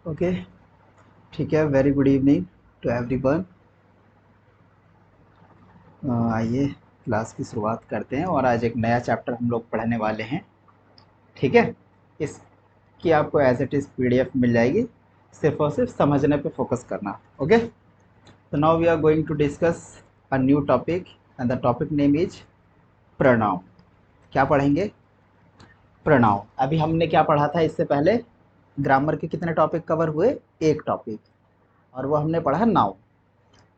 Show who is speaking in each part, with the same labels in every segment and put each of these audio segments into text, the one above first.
Speaker 1: Okay, ठीक है। Very good evening to everyone. आइए क्लास की शुरुआत करते हैं और आज एक नया चैप्टर हम लोग पढ़ने वाले हैं। ठीक है, इसकी आपको एज इट इज़ पीडीएफ मिल जाएगी, सिर्फ और सिर्फ समझने पे फोकस करना। ओके, तो now we are going to discuss a new topic and the topic name is pronoun. क्या पढ़ेंगे? प्रोनाउन। अभी हमने क्या पढ़ा था इससे पहले? ग्रामर के कितने टॉपिक कवर हुए? एक टॉपिक, और वो हमने पढ़ा नाउन।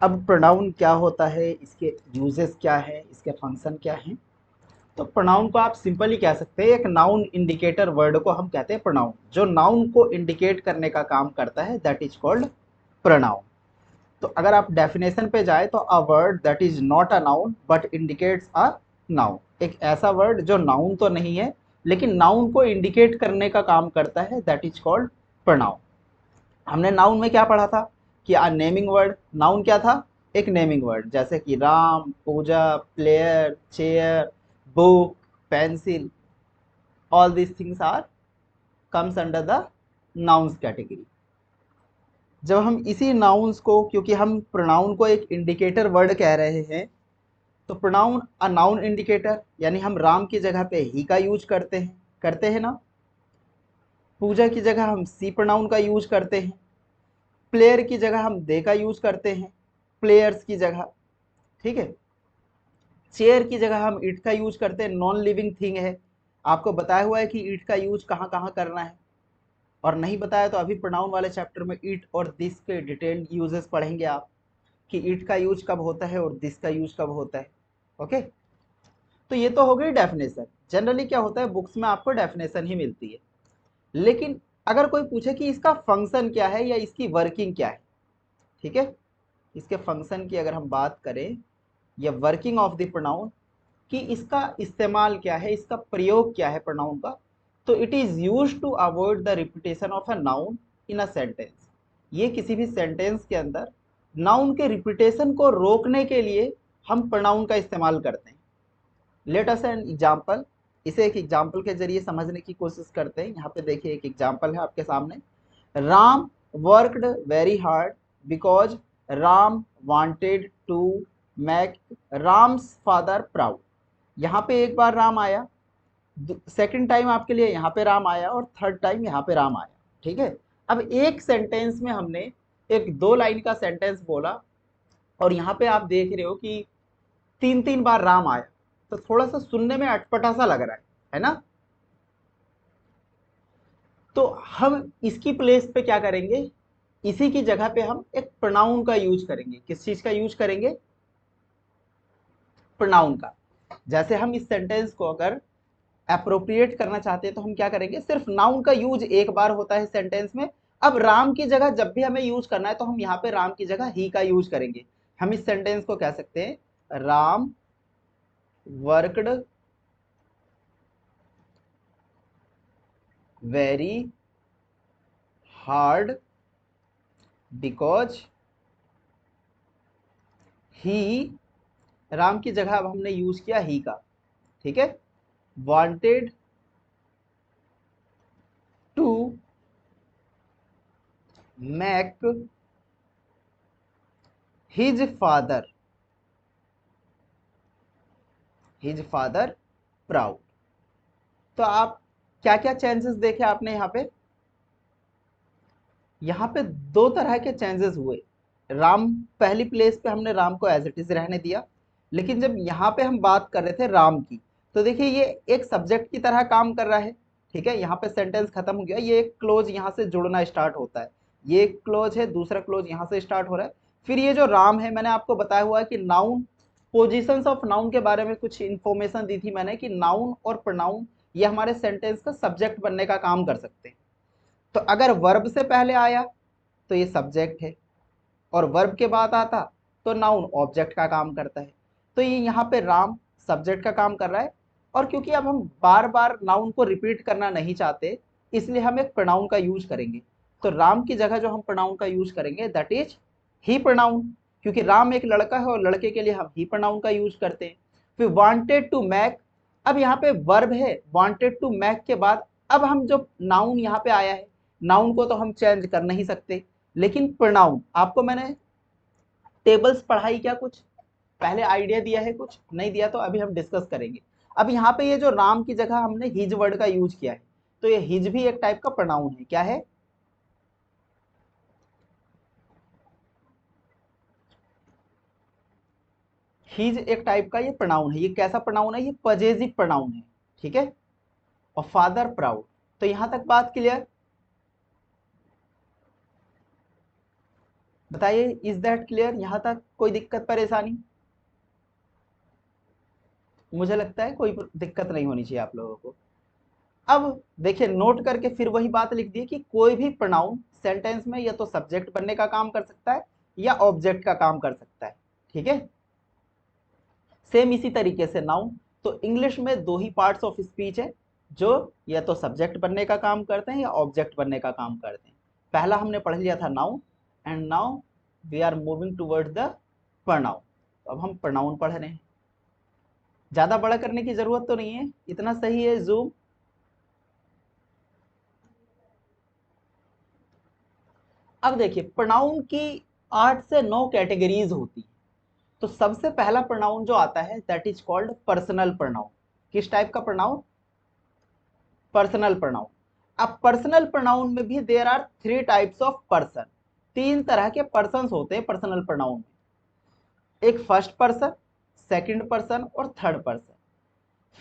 Speaker 1: अब प्रोनाउन क्या होता है, इसके यूजेस क्या है, इसके फंक्शन क्या हैं? तो प्रोनाउन को आप सिंपली कह सकते हैं, एक नाउन इंडिकेटर वर्ड को हम कहते हैं प्रोनाउन। जो नाउन को इंडिकेट करने का काम करता है दैट इज कॉल्ड प्रोनाउन। तो अगर आप डेफिनेशन पे जाए तो a word that is not a noun but indicates a noun, एक ऐसा वर्ड जो नाउन तो नहीं है लेकिन नाउन को इंडिकेट करने का काम करता है, दैट इज कॉल्ड प्रोनाउन। हमने नाउन में क्या पढ़ा था कि आ नेमिंग वर्ड। नाउन क्या था? एक नेमिंग वर्ड, जैसे कि Ram, Puja, player, chair, book, pencil, all these things are comes under the nouns category. जब हम इसी नाउन्स को, क्योंकि हम प्रोनाउन को एक इंडिकेटर वर्ड कह रहे हैं, तो प्रोनाउन अ नाउन इंडिकेटर, यानी हम राम की जगह पे ही का यूज करते हैं ना। पूजा की जगह हम सी प्रोनाउन का यूज करते हैं। प्लेयर की जगह हम दे का यूज करते हैं, प्लेयर्स की जगह। ठीक है। चेयर की जगह हम इट का यूज करते हैं, नॉन लिविंग थिंग है। आपको बताया हुआ है कि इट का यूज कहाँ कहाँ करना है, और नहीं बताया तो अभी प्रोनाउन वाले चैप्टर में इट और दिस के डिटेल्ड यूजेस पढ़ेंगे आप, कि इट का यूज कब होता है और दिस का यूज कब होता है। ओके, तो ये तो हो गई डेफिनेशन। जनरली क्या होता है, बुक्स में आपको डेफिनेशन ही मिलती है, लेकिन अगर कोई पूछे कि इसका फंक्शन क्या है या इसकी वर्किंग क्या है, ठीक है, इसके फंक्शन की अगर हम बात करें या वर्किंग ऑफ द प्रोनाउन, कि इसका इस्तेमाल क्या है, इसका प्रयोग क्या है प्रोनाउन का, तो it is use to avoid the repetition of a noun in a sentence. ये किसी भी सेंटेंस के अंदर नाउन के रिपीटेशन को रोकने के लिए हम प्रोनाउन का इस्तेमाल करते हैं। Let us an example. इसे एक एग्जाम्पल के जरिए समझने की कोशिश करते हैं। यहाँ पे देखिए एक एग्जाम्पल है आपके सामने। Ram worked very hard because Ram wanted to make Ram's father proud. यहाँ पे एक बार राम आया, सेकंड टाइम आपके लिए यहाँ पे राम आया, और थर्ड टाइम यहाँ पे राम आया। ठीक है। अब एक सेंटेंस में हमने एक दो लाइन का सेंटेंस बोला, और यहाँ पे आप देख रहे हो कि तीन तीन बार राम आया, तो थोड़ा सा सुनने में अटपटा सा लग रहा है ना। तो हम इसकी प्लेस पे क्या करेंगे, इसी की जगह पे हम एक प्रोनाउन का यूज करेंगे। किस चीज का यूज करेंगे? प्रोनाउन का। जैसे हम इस सेंटेंस को अगर अप्रोप्रिएट करना चाहते हैं तो हम क्या करेंगे, सिर्फ नाउन का यूज एक बार होता है सेंटेंस में। अब राम की जगह जब भी हमें यूज करना है तो हम यहाँ पे राम की जगह ही का यूज करेंगे। हम इस सेंटेंस को कह सकते हैं, Ram worked very hard because he, Ram की जगह अब हमने यूज किया ही का। ठीक है। Wanted to make his father proud. तो आप क्या क्या चेंजेस देखे आपने यहाँ पे? यहाँ पे दो तरह के चेंजेस हुए। राम, पहली प्लेस पे हमने राम को एज इट इज रहने दिया, लेकिन जब यहाँ पे हम बात कर रहे थे राम की, तो देखिए ये एक सब्जेक्ट की तरह काम कर रहा है। ठीक है, यहाँ पे सेंटेंस खत्म हो गया, ये एक क्लोज यहाँ से जुड़ना स्टार्ट होता है। ये एक क्लोज है, दूसरा क्लोज यहाँ से स्टार्ट हो रहा है। फिर ये जो राम है, मैंने आपको बताया हुआ है कि नाउन, पोजिशंस ऑफ नाउन के बारे में कुछ इंफॉर्मेशन दी थी मैंने, कि नाउन और प्रोनाउन ये हमारे सेंटेंस का सब्जेक्ट बनने का काम कर सकते हैं। तो अगर वर्ब से पहले आया तो ये सब्जेक्ट है, और वर्ब के बाद आता तो नाउन ऑब्जेक्ट का काम करता है। तो ये यहाँ पे राम सब्जेक्ट का काम कर रहा है, और क्योंकि अब हम बार बार नाउन को रिपीट करना नहीं चाहते, इसलिए हम एक प्रोनाउन का यूज करेंगे। तो राम की जगह जो हम प्रोनाउन का यूज करेंगे दैट इज ही प्रोनाउन, क्योंकि राम एक लड़का है और लड़के के लिए हम ही प्रोनाउन का यूज करते हैं। फिर वांटेड टू मैक, अब यहाँ पे वर्ब है, वांटेड टू मैक के बाद अब हम जो नाउन यहाँ पे आया है, नाउन को तो हम चेंज कर नहीं सकते, लेकिन प्रोनाउन आपको मैंने टेबल्स पढ़ाई क्या कुछ पहले आइडिया दिया है, कुछ नहीं दिया तो अभी हम डिस्कस करेंगे। अब यहाँ पे ये जो नाम की जगह हमने हिज वर्ड का यूज किया है, तो ये हिज भी एक टाइप का प्रोनाउन है। क्या है? हिज एक टाइप का ये प्रोनाउन है। ये कैसा प्रोनाउन है? ये पजेसिव प्रोनाउन है, ठीक है। और फादर प्राउड। तो यहां तक बात क्लियर? बताइए, इज दैट क्लियर? यहां तक कोई दिक्कत परेशानी? मुझे लगता है कोई दिक्कत नहीं होनी चाहिए आप लोगों को। अब देखिए, नोट करके फिर वही बात लिख दी कि कोई भी प्रोनाउन सेंटेंस में या तो सब्जेक्ट बनने का काम कर सकता है या ऑब्जेक्ट का काम कर सकता है, ठीक है। सेम इसी तरीके से नाउन। तो इंग्लिश में दो ही पार्ट्स ऑफ स्पीच है जो या तो सब्जेक्ट बनने का काम करते हैं या ऑब्जेक्ट बनने का काम करते हैं। पहला हमने पढ़ लिया था noun, and now we are moving towards the pronoun. तो अब हम प्रोनाउन पढ़ रहे हैं। ज्यादा बड़ा करने की जरूरत तो नहीं है, इतना सही है जूम। अब देखिए, प्रोनाउन की 8 से 9 कैटेगरीज होती है। तो सबसे पहला प्रोनाउन जो आता है that is called personal pronoun. किस टाइप का प्रोनाउन? Personal pronoun. अब पर्सनल प्रोनाउन में भी there are 3 types of person. 3 तरह के पर्सन्स होते हैं पर्सनल प्रोनाउन में। एक फर्स्ट पर्सन, सेकंड पर्सन और थर्ड पर्सन।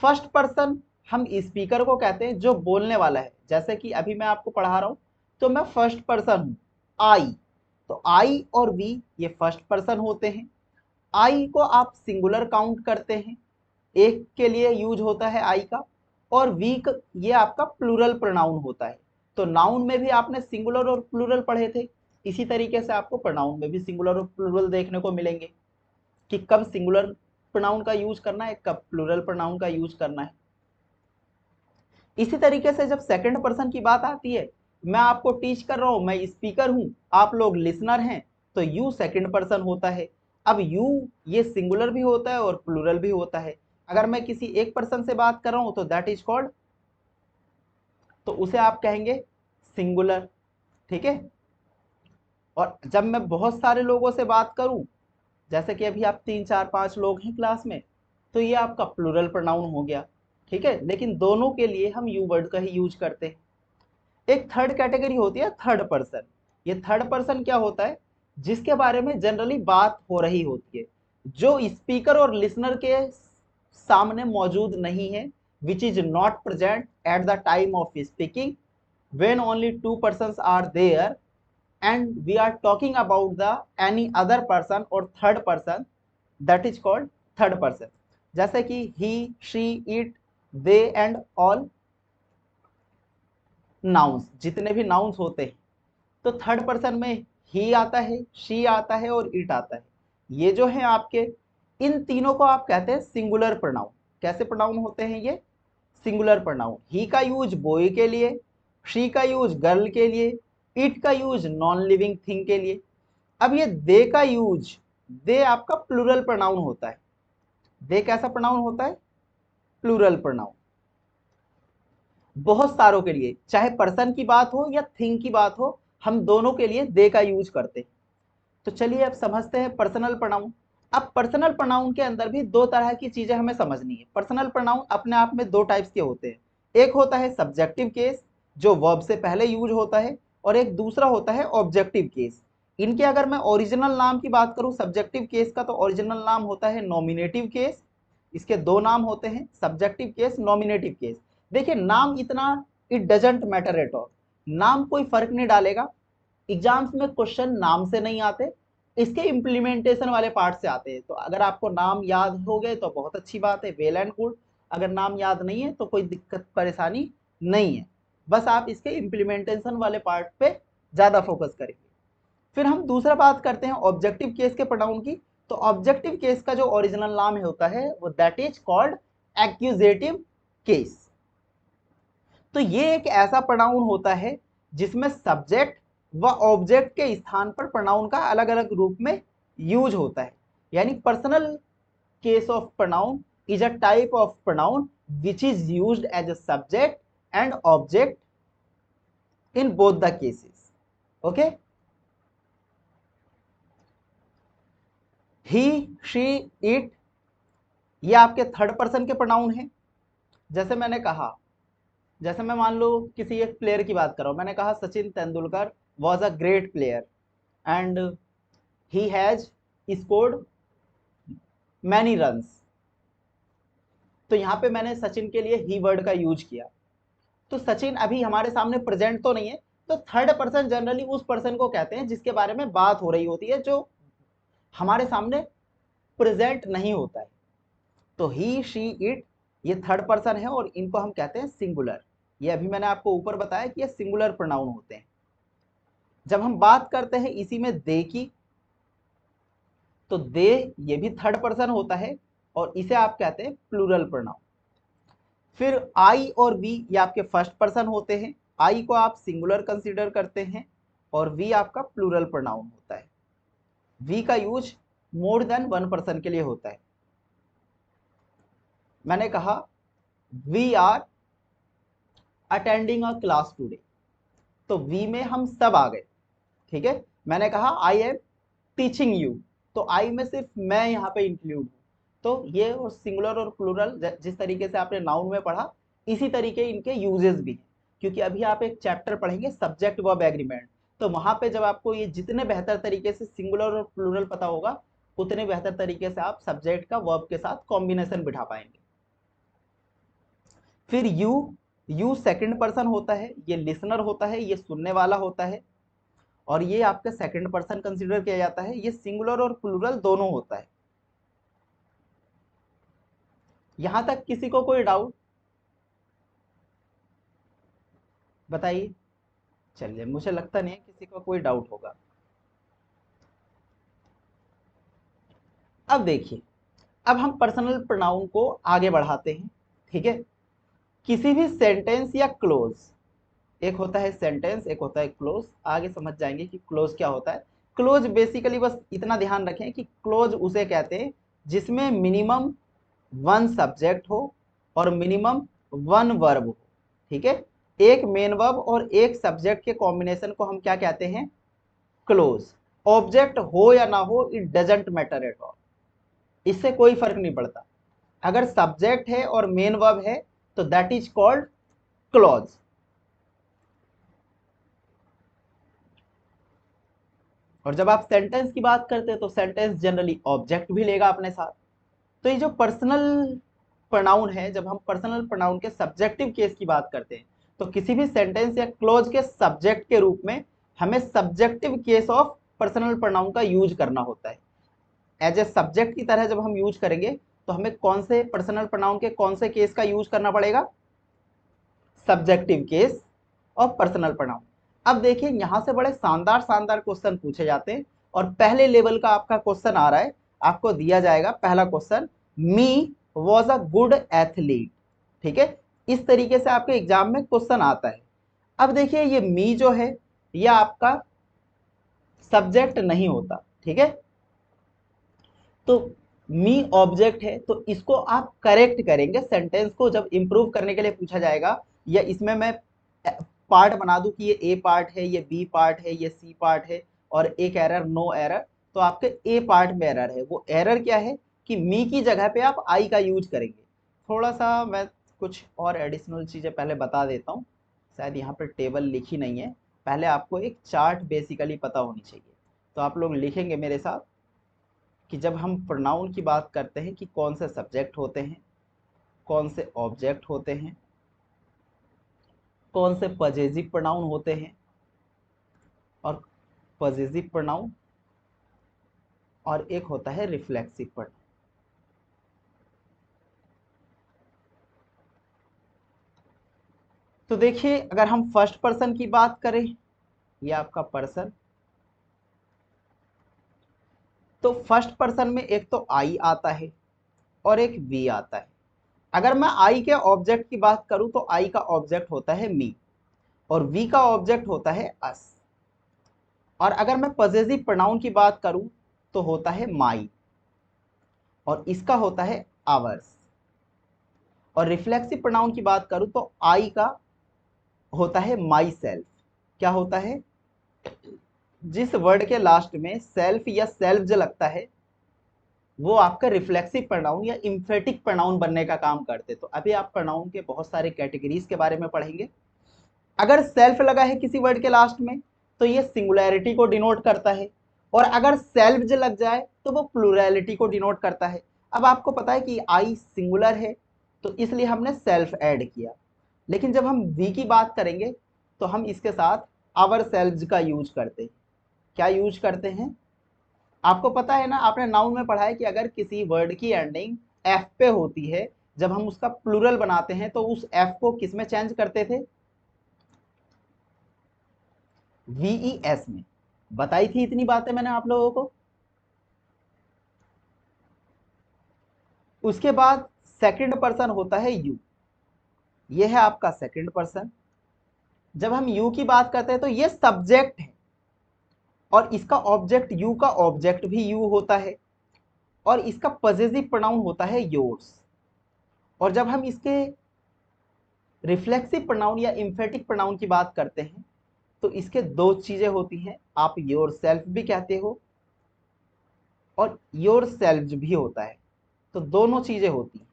Speaker 1: फर्स्ट पर्सन हम स्पीकर को कहते हैं, जो बोलने वाला है। जैसे कि अभी मैं आपको पढ़ा रहा हूं तो मैं फर्स्ट पर्सन हूं, आई। तो आई और वी ये फर्स्ट पर्सन होते हैं। आई को आप सिंगुलर काउंट करते हैं, एक के लिए यूज होता है आई का। और वी ये आपका प्लूरल प्रोनाउन होता है। तो नाउन में भी आपने सिंगुलर और प्लूरल पढ़े थे, इसी तरीके से आपको प्रोनाउन में भी सिंगुलर और प्लूरल देखने को मिलेंगे कि कब सिंगुलर प्रोनाउन का यूज करना है, कब प्लूरल प्रोनाउन का यूज करना है। इसी तरीके से जब सेकंड पर्सन की बात आती है, मैं आपको टीच कर रहा हूं, मैं स्पीकर हूं, आप लोग लिसनर हैं, तो यू सेकंड पर्सन होता है। अब यू ये सिंगुलर भी होता है और प्लूरल भी होता है। अगर मैं किसी एक पर्सन से बात कर रहा हूं तो दैट इज कॉल्ड, तो उसे आप कहेंगे सिंगुलर, ठीक है। और जब मैं बहुत सारे लोगों से बात करूं, जैसे कि अभी आप 3 4 5 लोग हैं क्लास में, तो ये आपका प्लूरल प्रोनाउन हो गया, ठीक है। लेकिन दोनों के लिए हम यू वर्ड का ही यूज करते हैं। एक थर्ड कैटेगरी होती है थर्ड पर्सन। ये थर्ड पर्सन क्या होता है? जिसके बारे में जनरली बात हो रही होती है, जो स्पीकर और लिसनर के सामने मौजूद नहीं है, which is not present at the time of speaking, when only two persons are there and we are talking about the any other person or third person, that is called third person। जैसे कि he, she, it, they and all nouns, जितने भी nouns होते हैं, तो third person में ही आता है, शी आता है और इट आता है। ये जो है आपके, इन तीनों को आप कहते हैं सिंगुलर प्रोनाउन। कैसे प्रोनाउन होते हैं ये? Singular pronoun. ही का यूज बॉय के लिए, शी का यूज गर्ल के लिए, इट का यूज नॉन लिविंग थिंग के लिए। अब ये दे का यूज, दे आपका प्लूरल प्रोनाउन होता है। दे कैसा प्रोनाउन होता है? Plural pronoun. बहुत सारों के लिए, चाहे पर्सन की बात हो या थिंग की बात हो, हम दोनों के लिए दे का यूज करते हैं। तो चलिए अब समझते हैं पर्सनल प्रोनाउन। अब पर्सनल प्रोनाउन के अंदर भी दो तरह की चीजें हमें समझनी है। पर्सनल प्रोनाउन अपने आप में दो टाइप्स के होते हैं। एक होता है सब्जेक्टिव केस, जो वर्ब से पहले यूज होता है, और एक दूसरा होता है ऑब्जेक्टिव केस। इनके अगर मैं ओरिजिनल नाम की बात करूं सब्जेक्टिव केस का, तो ओरिजिनल नाम होता है नॉमिनेटिव केस। इसके दो नाम होते हैं, सब्जेक्टिव केस, नॉमिनेटिव केस। देखिए नाम इतना, it doesn't matter at all, नाम कोई फर्क नहीं डालेगा। एग्जाम्स में क्वेश्चन नाम से नहीं आते, इसके इम्प्लीमेंटेशन वाले पार्ट से आते हैं। तो अगर आपको नाम याद हो गए तो बहुत अच्छी बात है, वेल एंड गुड। अगर नाम याद नहीं है तो कोई दिक्कत परेशानी नहीं है, बस आप इसके इम्प्लीमेंटेशन वाले पार्ट पे ज़्यादा फोकस करेंगे। फिर हम दूसरा बात करते हैं ऑब्जेक्टिव केस के प्रोनाउन की। तो ऑब्जेक्टिव केस का जो ओरिजिनल नाम होता है वो that is called accusative case. तो ये एक ऐसा प्रोनाउन होता है जिसमें सब्जेक्ट व ऑब्जेक्ट के स्थान पर प्रोनाउन का अलग अलग रूप में यूज होता है। यानी personal case of pronoun is a type of pronoun which is used as a subject and object in both the cases. Okay, he, she, it, ये आपके थर्ड पर्सन के प्रोनाउन हैं। जैसे मैंने कहा, जैसे मैं मान लो किसी एक प्लेयर की बात कर रहा हूं, मैंने कहा Sachin Tendulkar was a great player and he has scored many runs. तो यहाँ पे मैंने सचिन के लिए ही वर्ड का यूज किया। तो सचिन अभी हमारे सामने प्रेजेंट तो नहीं है, तो थर्ड पर्सन जनरली उस पर्सन को कहते हैं जिसके बारे में बात हो रही होती है, जो हमारे सामने प्रेजेंट नहीं होता है। तो ही, शी, इट, ये थर्ड पर्सन है और इनको हम कहते हैं सिंगुलर। ये अभी मैंने आपको ऊपर बताया कि ये सिंगुलर प्रोनाउन होते हैं। जब हम बात करते हैं इसी में दे की, तो दे ये भी थर्ड पर्सन होता है और इसे आप कहते हैं प्लूरल प्रोनाउन। फिर आई और वी ये आपके फर्स्ट पर्सन होते हैं। आई को आप सिंगुलर कंसीडर करते हैं और वी आपका प्लूरल प्रोनाउन होता है। वी का use more than one person के लिए होता है। मैंने कहा we are attending a class today, तो वी में हम सब आ गए। ठीक है, मैंने कहा आई एम टीचिंग यू, तो आई में सिर्फ मैं यहाँ पे इंक्लूड हूँ। तो ये और सिंगुलर और प्लूरल जिस तरीके से आपने नाउन में पढ़ा, इसी तरीके इनके यूजेस भी हैं। क्योंकि अभी आप एक चैप्टर पढ़ेंगे सब्जेक्ट वर्ब एग्रीमेंट, तो वहां पे जब आपको ये जितने बेहतर तरीके से सिंगुलर और प्लूरल पता होगा, उतने बेहतर तरीके से आप सब्जेक्ट का वर्ब के साथ कॉम्बिनेशन बिठा पाएंगे। फिर यू सेकंड पर्सन होता है, ये लिसनर होता है, ये सुनने वाला होता है और ये आपका सेकंड पर्सन कंसीडर किया जाता है। ये सिंगुलर और प्लूरल दोनों होता है। यहां तक किसी को कोई डाउट बताइए। चलिए, मुझे लगता नहीं है किसी को कोई डाउट होगा। अब देखिए, अब हम पर्सनल प्रोनाउन को आगे बढ़ाते हैं। ठीक है, किसी भी सेंटेंस या क्लोज, एक होता है सेंटेंस, एक होता है क्लोज। आगे समझ जाएंगे कि क्लोज क्या होता है। क्लोज बेसिकली बस इतना ध्यान रखें कि क्लोज उसे कहते हैं जिसमें मिनिमम वन सब्जेक्ट हो और मिनिमम वन वर्ब हो। ठीक है, एक मेन वर्ब और एक सब्जेक्ट के कॉम्बिनेशन को हम क्या कहते हैं, क्लोज। ऑब्जेक्ट हो या ना हो, it doesn't matter at all, इससे कोई फर्क नहीं पड़ता। अगर सब्जेक्ट है और मेन वर्ब है तो दैट इज कॉल्ड क्लॉज। और जब आप सेंटेंस की बात करते हैं तो सेंटेंस जनरली ऑब्जेक्ट भी लेगा अपने साथ। तो ये जो पर्सनल प्रोनाउन है, जब हम पर्सनल प्रोनाउन के सब्जेक्टिव केस की बात करते हैं, तो किसी भी सेंटेंस या क्लोज के सब्जेक्ट के रूप में हमें subjective case of personal pronoun का यूज करना होता है। एज ए सब्जेक्ट की तरह जब हम यूज करेंगे तो हमें कौन से पर्सनल प्रोनाउन के कौन से केस का यूज करना पड़ेगा, subjective case of personal pronoun. अब देखिए, यहां से बड़े शानदार शानदार क्वेश्चन पूछे जाते हैं और पहले लेवल का आपका क्वेश्चन आ रहा है। आपको दिया जाएगा पहला question, me was a good athlete. ठीक है, इस तरीके से आपके एग्जाम में क्वेश्चन आता है। अब देखिए, ये मी जो है ये आपका सब्जेक्ट नहीं होता। ठीक है, तो मी ऑब्जेक्ट है, तो इसको आप करेक्ट करेंगे सेंटेंस को जब इंप्रूव करने के लिए पूछा जाएगा, या इसमें मैं पार्ट बना दूं कि ये ए पार्ट है, ये बी पार्ट है, ये सी पार्ट है और एक एरर, नो एरर, तो आपके ए पार्ट में एरर है। वो एरर क्या है कि मी की जगह पे आप आई का यूज करेंगे। थोड़ा सा मैं कुछ और एडिशनल चीजें पहले बता देता हूँ, शायद यहाँ पर टेबल लिखी नहीं है। पहले आपको एक चार्ट बेसिकली पता होनी चाहिए, तो आप लोग लिखेंगे मेरे साथ कि जब हम प्रोनाउन की बात करते हैं कि कौन से सब्जेक्ट होते हैं, कौन से ऑब्जेक्ट होते हैं, कौन से पजेसिव प्रोनाउन होते हैं और पजेसिव प्रोनाउन, और एक होता है रिफ्लेक्सिव प्रोनाउन। तो देखिए, अगर हम फर्स्ट पर्सन की बात करें, ये आपका पर्सन, तो फर्स्ट पर्सन में एक तो आई आता है और एक वी आता है। अगर मैं आई के ऑब्जेक्ट की बात करूं तो आई का ऑब्जेक्ट होता है मी और वी का ऑब्जेक्ट होता है अस। और अगर मैं पजेसिव प्रोनाउन की बात करूं तो होता है माई और इसका होता है आवर्स। और रिफ्लेक्सिव प्रोनाउन की बात करूं तो आई का होता है माई सेल्फ। क्या होता है, जिस वर्ड के लास्ट में सेल्फ या सेल्व्ज लगता है वो आपका रिफ्लेक्सिव प्रोनाउन या इम्फेटिक प्रोनाउन बनने का काम करते। तो अभी आप प्रोनाउन के बहुत सारे कैटेगरीज के बारे में पढ़ेंगे। अगर सेल्फ लगा है किसी वर्ड के लास्ट में तो ये सिंगुलैरिटी को डिनोट करता है, और अगर सेल्व्ज लग जाए तो वो प्लूरैलिटी को डिनोट करता है। अब आपको पता है कि आई सिंगुलर है तो इसलिए हमने सेल्फ ऐड किया, लेकिन जब हम वी की बात करेंगे तो हम इसके साथ आवर सेल्व्स का यूज करते हैं। क्या यूज करते हैं, आपको पता है ना, आपने नाउन में पढ़ा है कि अगर किसी वर्ड की एंडिंग एफ पे होती है, जब हम उसका प्लूरल बनाते हैं तो उस एफ को किस में चेंज करते थे, वीईएस में। बताई थी इतनी बातें मैंने आप लोगों को। उसके बाद सेकंड पर्सन होता है यू, ये है आपका सेकंड पर्सन। जब हम यू की बात करते हैं तो ये सब्जेक्ट है, और इसका ऑब्जेक्ट, यू का ऑब्जेक्ट भी यू होता है, और इसका पॉसेसिव प्रोनाउन होता है योर्स। और जब हम इसके रिफ्लेक्सिव प्रोनाउन या इम्फेटिक प्रोनाउन की बात करते हैं तो इसके दो चीजें होती हैं, आप योर सेल्फ भी कहते हो और योर सेल्फ भी होता है। तो दोनों चीजें होती हैं।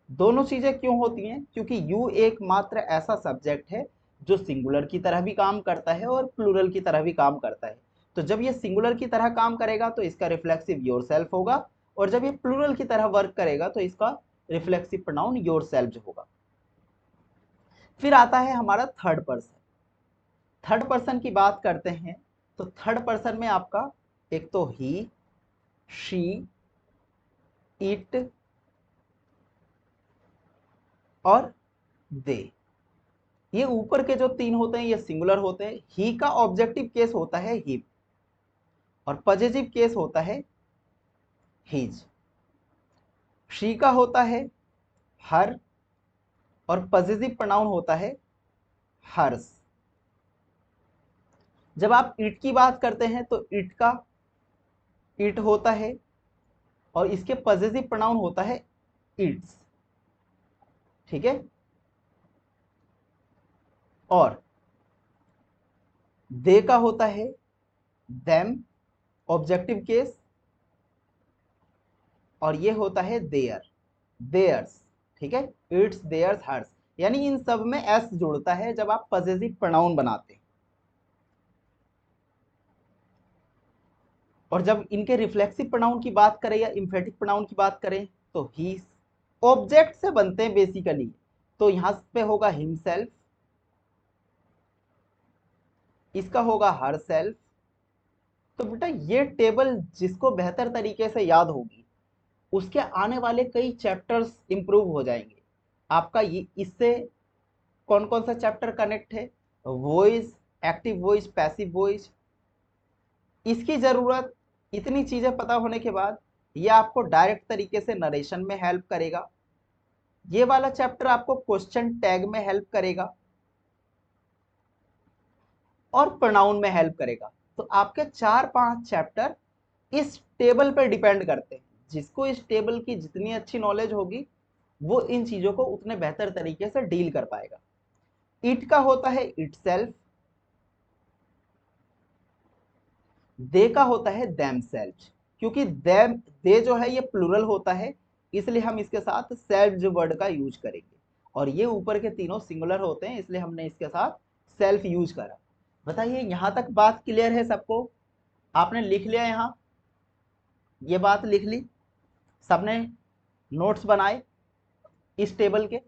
Speaker 1: दोनों चीजें क्यों होती हैं, क्योंकि यू एकमात्र ऐसा सब्जेक्ट है जो सिंगुलर की तरह भी काम करता है और प्लूरल की तरह भी काम करता है। तो जब ये सिंगुलर की तरह काम करेगा तो इसका रिफ्लेक्सिव योर सेल्फ होगा, और जब ये प्लूरल की तरह वर्क करेगा तो इसका रिफ्लेक्सिव प्रोनाउन योर सेल्फ होगा। फिर आता है हमारा थर्ड पर्सन। थर्ड पर्सन की बात करते हैं तो थर्ड पर्सन में आपका एक तो ही, शी, इट और दे। ये ऊपर के जो तीन होते हैं ये सिंगुलर होते हैं। ही का ऑब्जेक्टिव केस होता है हिम, और पॉसेसिव केस होता है हिज। शी का होता है हर, और पॉसेसिव प्रोनाउन होता है हर्स। जब आप इट की बात करते हैं तो इट का इट होता है, और इसके पॉसेसिव प्रोनाउन होता है इट्स। ठीक है, और दे का होता है देम, ऑब्जेक्टिव केस, और ये होता है देयर, देयर्स। ठीक है, इट्स, देयर्स, हर्स, यानी इन सब में एस जुड़ता है जब आप पॉसेसिव प्रोनाउन बनाते हैं। और जब इनके रिफ्लेक्सिव प्रोनाउन की बात करें या इम्फेटिक प्रोनाउन की बात करें तो ही ऑब्जेक्ट से बनते हैं बेसिकली। तो यहां पे होगा हिमसेल्फ, इसका होगा हर सेल्फ। तो बेटा ये टेबल जिसको बेहतर तरीके से याद होगी उसके आने वाले कई चैप्टर्स इंप्रूव हो जाएंगे। आपका ये इससे कौन कौन सा चैप्टर कनेक्ट है, voice, active voice, passive voice. इसकी जरूरत, इतनी चीजें पता होने के बाद ये आपको डायरेक्ट तरीके से नरेशन में हेल्प करेगा। ये वाला चैप्टर आपको क्वेश्चन टैग में हेल्प करेगा और प्रोनाउन में हेल्प करेगा। तो आपके 4-5 चैप्टर इस टेबल पर डिपेंड करते हैं। जिसको इस टेबल की जितनी अच्छी नॉलेज होगी वो इन चीजों को उतने बेहतर तरीके से डील कर पाएगा। इट का होता है इट सेल्फ, दे का होता है देम सेल्फ। क्योंकि देम, दे जो है ये प्लूरल होता है इसलिए हम इसके साथ सेल्फ वर्ड का यूज करेंगे, और ये ऊपर के तीनों सिंगुलर होते हैं इसलिए हमने इसके साथ सेल्फ यूज करा। बताइए यहां तक बात क्लियर है सबको, आपने लिख लिया, यहां ये बात लिख ली सबने, नोट्स बनाए इस टेबल के।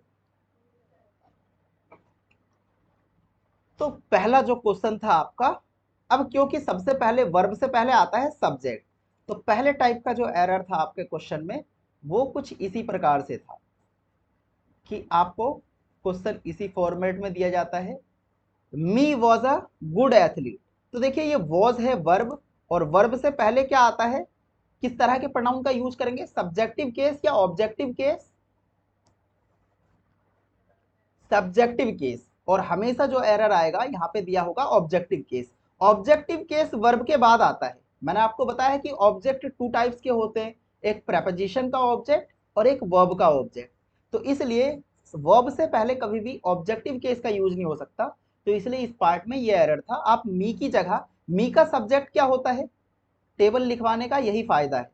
Speaker 1: तो पहला जो क्वेश्चन था आपका, अब क्योंकि सबसे पहले वर्ब से पहले आता है सब्जेक्ट, तो पहले टाइप का जो एरर था आपके क्वेश्चन में वो कुछ इसी प्रकार से था कि आपको क्वेश्चन इसी फॉर्मेट में दिया जाता है, me was a good athlete. तो देखिए ये वॉज है वर्ब, और वर्ब से पहले क्या आता है, किस तरह के प्रोनाउन का यूज करेंगे, सब्जेक्टिव केस या ऑब्जेक्टिव केस, सब्जेक्टिव केस। और हमेशा जो एरर आएगा यहाँ पे दिया होगा objective case. Objective case verb के बाद आता है। मैंने आपको बताया कि ऑब्जेक्ट टू टाइप्स के होते हैं, एक प्रेपोजिशन का ऑब्जेक्ट और एक वर्ब का ऑब्जेक्ट। तो इसलिए वर्ब से पहले कभी भी ऑब्जेक्टिव केस का यूज नहीं हो सकता, तो इसलिए इस पार्ट में ये एरर था। आप मी की जगह, मी का सब्जेक्ट क्या होता है टेबल लिखवाने का, यही फायदा है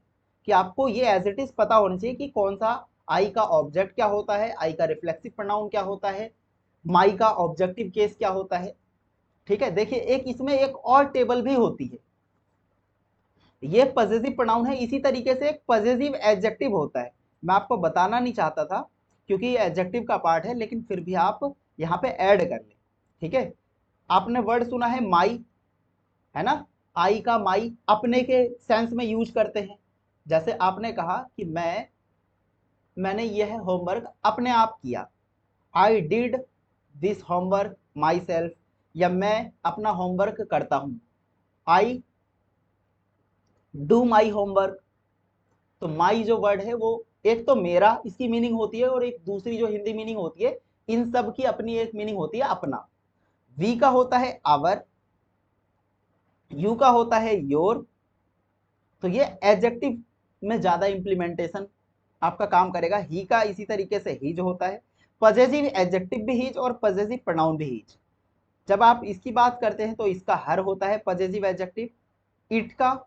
Speaker 1: कि आपको ये एज इट इज पता होना चाहिए कि कौन सा आई का ऑब्जेक्ट क्या होता है, आई का रिफ्लेक्सिव प्रोनाउन क्या होता है, माई का ऑब्जेक्टिव केस क्या होता है। ठीक है, देखिए एक इसमें एक और टेबल भी होती है, ये पजेसिव प्रोनाउन है, इसी तरीके से एक पजेसिव एडजेक्टिव होता है। मैं आपको बताना नहीं चाहता था क्योंकि ये एडजेक्टिव का पार्ट है, लेकिन फिर भी आप यहाँ पे ऐड कर लें। ठीक है, आपने वर्ड सुना है माई, है ना, आई का माई अपने के सेंस में यूज करते हैं। जैसे आपने कहा कि मैंने यह होमवर्क अपने आप किया, I did this homework my self, या मैं अपना होमवर्क करता हूं, आई डू माई होमवर्क। तो माई जो वर्ड है वो एक तो मेरा इसकी मीनिंग होती है, और एक दूसरी जो हिंदी मीनिंग होती है, इन सब की अपनी एक मीनिंग होती है अपना। वी का होता है आवर, यू का होता है योर। तो ये एडजेक्टिव में ज्यादा इंप्लीमेंटेशन आपका काम करेगा। ही का इसी तरीके से हिज होता है, पजेसिव एडजेक्टिव भी हिज और पजेसिव प्रोनाउन भी हिज। जब आप इसकी बात करते हैं तो इसका हर होता है पजेसिव एडजेक्टिव। इट का,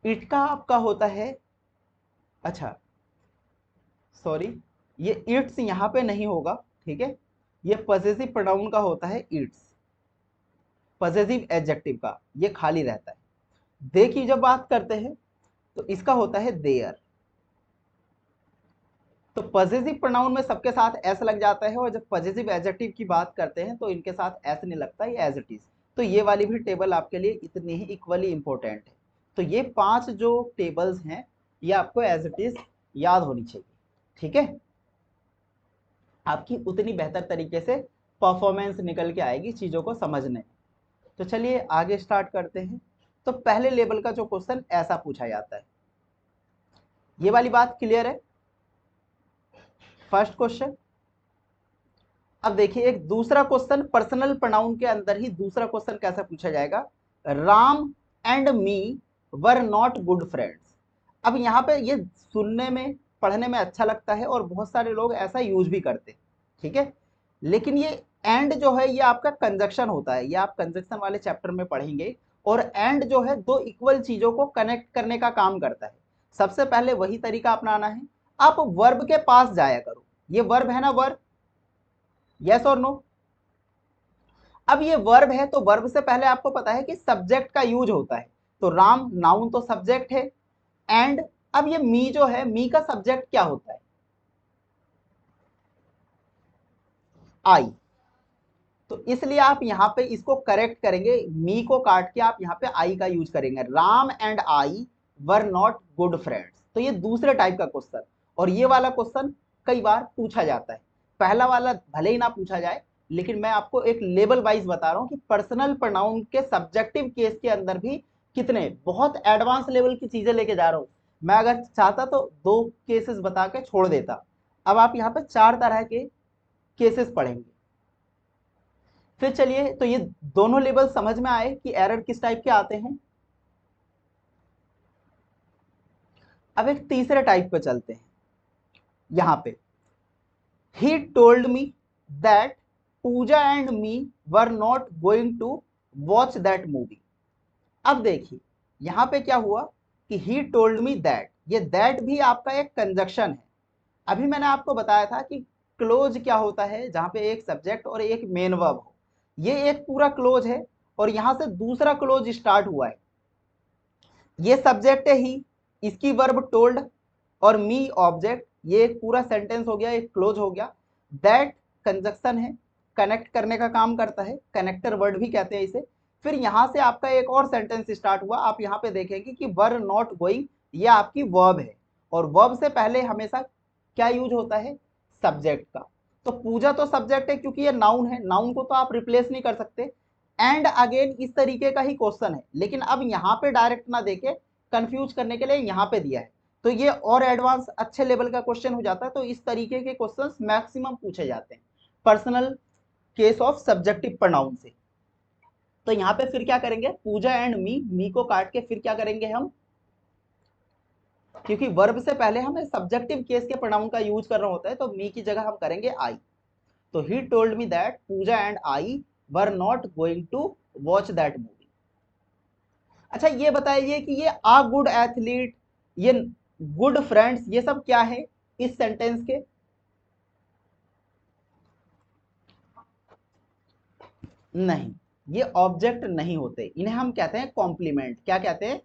Speaker 1: इट का आपका होता है, अच्छा सॉरी, ये इट्स यहाँ पे नहीं होगा। ठीक है, ये पजेसिव प्रोनाउन का होता है इट्स, पजेसिव एडजेक्टिव का ये खाली रहता है। दे की जब बात करते हैं तो इसका होता है देयर। तो पजेसिव प्रोनाउन में सबके साथ एस लग जाता है, और जब पजेसिव एडजेक्टिव की बात करते हैं तो इनके साथ एस नहीं लगता, ये एज इट इज। तो ये वाली भी टेबल आपके लिए इतनी ही इक्वली इंपॉर्टेंट है। तो ये 5 जो टेबल्स हैं ये आपको एज इट इज याद होनी चाहिए। ठीक है, आपकी उतनी बेहतर तरीके से परफॉर्मेंस निकल के आएगी चीजों को समझने। तो चलिए आगे स्टार्ट करते हैं। तो पहले लेवल का जो क्वेश्चन ऐसा पूछा जाता है, ये वाली बात क्लियर है, फर्स्ट क्वेश्चन। अब देखिए एक दूसरा क्वेश्चन पर्सनल प्रोनाउन के अंदर ही दूसरा क्वेश्चन कैसा पूछा जाएगा, Ram and me were not good friends. अब यहाँ पे ये सुनने में पढ़ने में अच्छा लगता है और बहुत सारे लोग ऐसा यूज भी करते हैं। ठीक है, लेकिन ये एंड जो है ये आपका कंजक्शन होता है, ये आप कंजक्शन वाले चैप्टर में पढ़ेंगे। और एंड जो है दो इक्वल चीजों को कनेक्ट करने का काम करता है। सबसे पहले वही तरीका अपनाना है, आप वर्ब के पास जाया करो। ये वर्ब है ना, वर्ब, यस और नो। अब ये वर्ब है तो वर्ब से पहले आपको पता है कि सब्जेक्ट का यूज होता है। तो राम नाउन तो सब्जेक्ट है, एंड अब ये मी जो है, मी का सब्जेक्ट क्या होता है, आई। तो इसलिए आप यहाँ पे इसको करेक्ट करेंगे, मी को काट के आप यहाँ पे आई का यूज करेंगे, Ram and I were not good friends. तो ये दूसरे टाइप का क्वेश्चन, और ये वाला क्वेश्चन कई बार पूछा जाता है। पहला वाला भले ही ना पूछा जाए, लेकिन मैं आपको एक लेवल वाइज बता रहा हूँ कि पर्सनल प्रोनाउन के सब्जेक्टिव केस के अंदर भी कितने बहुत एडवांस लेवल की चीजें लेके जा रहा हूँ। मैं अगर चाहता तो 2 केसेस बता के छोड़ देता, अब आप यहाँ पे 4 तरह के केसेस पढ़ेंगे। फिर चलिए, तो ये दोनों लेवल समझ में आए कि एरर किस टाइप के आते हैं। अब एक तीसरे टाइप पे चलते हैं। यहां पे he told me that Pooja and me were not going to watch that movie. अब देखिए यहां पे क्या हुआ कि ही टोल्ड मी दैट, ये दैट भी आपका एक कंजक्शन है। अभी मैंने आपको बताया था कि क्लोज क्या होता है, जहां पे एक सब्जेक्ट और एक मेन वर्ब हो। ये एक पूरा क्लोज है, और यहां से दूसरा क्लोज स्टार्ट हुआ है। ये सब्जेक्ट है ही, इसकी वर्ब टोल्ड, और मी ऑब्जेक्ट, ये एक पूरा सेंटेंस हो गया, एक क्लोज हो गया। दैट कंजक्शन है, कनेक्ट करने का काम करता है, कनेक्टर वर्ड भी कहते हैं इसे। फिर यहां से आपका एक और सेंटेंस स्टार्ट हुआ, आप यहां पे देखेंगे कि वर नॉट गोइंग, ये आपकी वर्ब है, और वर्ब से पहले हमेशा क्या यूज होता है, सब्जेक्ट का। तो पूजा तो सब्जेक्ट है क्योंकि ये नाउन है, नाउन को तो आप रिप्लेस नहीं कर सकते। एंड अगेन इस तरीके का ही क्वेश्चन है, लेकिन अब यहाँ पे डायरेक्ट ना देके कंफ्यूज करने के लिए यहाँ पे दिया है। तो ये और एडवांस अच्छे लेवल का क्वेश्चन हो जाता है। तो इस तरीके के क्वेश्चंस मैक्सिमम पूछे जाते हैं personal case of subjective pronoun से। तो यहाँ पे फिर क्या करेंगे, पूजा एंड मी को काट के फिर क्या करेंगे हम, क्योंकि वर्ब से पहले हमें सब्जेक्टिव केस के प्रोनाउन का यूज करना होता है, तो मी की जगह हम करेंगे आई। तो he told me that Pooja and I were not going to watch that movie. अच्छा ये बताइए कि ये आ गुड एथलीट, ये गुड फ्रेंड्स, ये सब क्या है इस सेंटेंस के? नहीं, ये ऑब्जेक्ट नहीं होते, इन्हें हम कहते हैं कॉम्प्लीमेंट। क्या कहते हैं?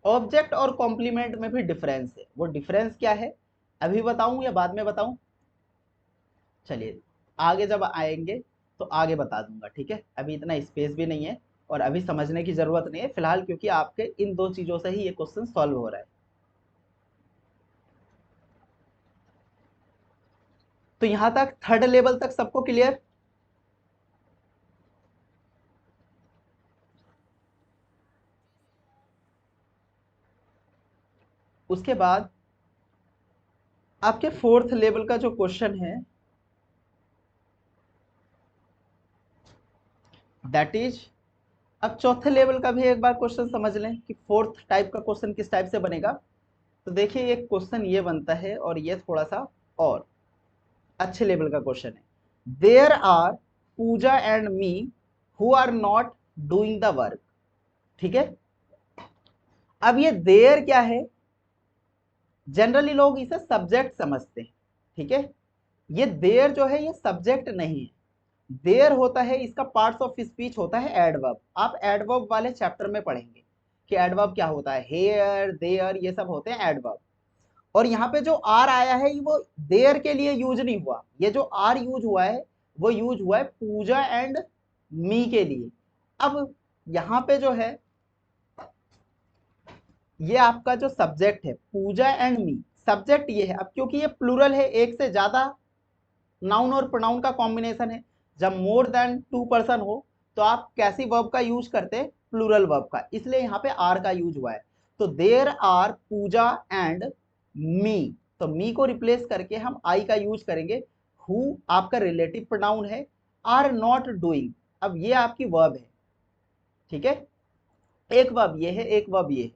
Speaker 1: ऑब्जेक्ट और कॉम्प्लीमेंट में भी डिफरेंस है। वो डिफरेंस क्या है अभी बताऊं या बाद में बताऊं? चलिए आगे जब आएंगे तो आगे बता दूंगा, ठीक है? अभी इतना स्पेस भी नहीं है और अभी समझने की जरूरत नहीं है फिलहाल, क्योंकि आपके इन दो चीजों से ही ये क्वेश्चन सॉल्व हो रहा है। तो यहां तक थर्ड लेवल तक सबको क्लियर? उसके बाद आपके फोर्थ लेवल का जो क्वेश्चन है दैट इज, अब चौथे लेवल का भी एक बार क्वेश्चन समझ लें कि फोर्थ टाइप का क्वेश्चन किस टाइप से बनेगा। तो देखिए एक क्वेश्चन ये बनता है और ये थोड़ा सा और अच्छे लेवल का क्वेश्चन है। There are Pooja and me who are not doing the work. ठीक है, अब ये देयर क्या है? जनरली लोग इसे सब्जेक्ट समझते हैं, ठीक है? ये देयर जो है ये सब्जेक्ट नहीं है। देयर होता है, इसका पार्ट्स ऑफ स्पीच होता है एडवर्ब। आप एडवर्ब वाले चैप्टर में पढ़ेंगे कि एडवर्ब क्या होता है। हेयर, देयर, ये सब होते हैं एडवर्ब। और यहाँ पे जो आर आया है वो देयर के लिए यूज नहीं हुआ। ये जो आर यूज हुआ है वो यूज हुआ है पूजा एंड मी के लिए। अब यहाँ पे जो है ये आपका जो सब्जेक्ट है पूजा एंड मी, सब्जेक्ट ये है। अब क्योंकि ये प्लूरल है, एक से ज्यादा नाउन और प्रोनाउन का कॉम्बिनेशन है, जब मोर देन टू पर्सन हो तो आप कैसी वर्ब का यूज करते हैं? प्लूरल वर्ब का, इसलिए यहाँ पे आर का यूज हुआ है। तो there are Pooja and me, तो मी को रिप्लेस करके हम आई का यूज करेंगे। हु आपका रिलेटिव प्रोनाउन है, आर नॉट डूइंग, अब ये आपकी वर्ब है, ठीक है? एक वर्ब ये है, एक वर्ब ये है।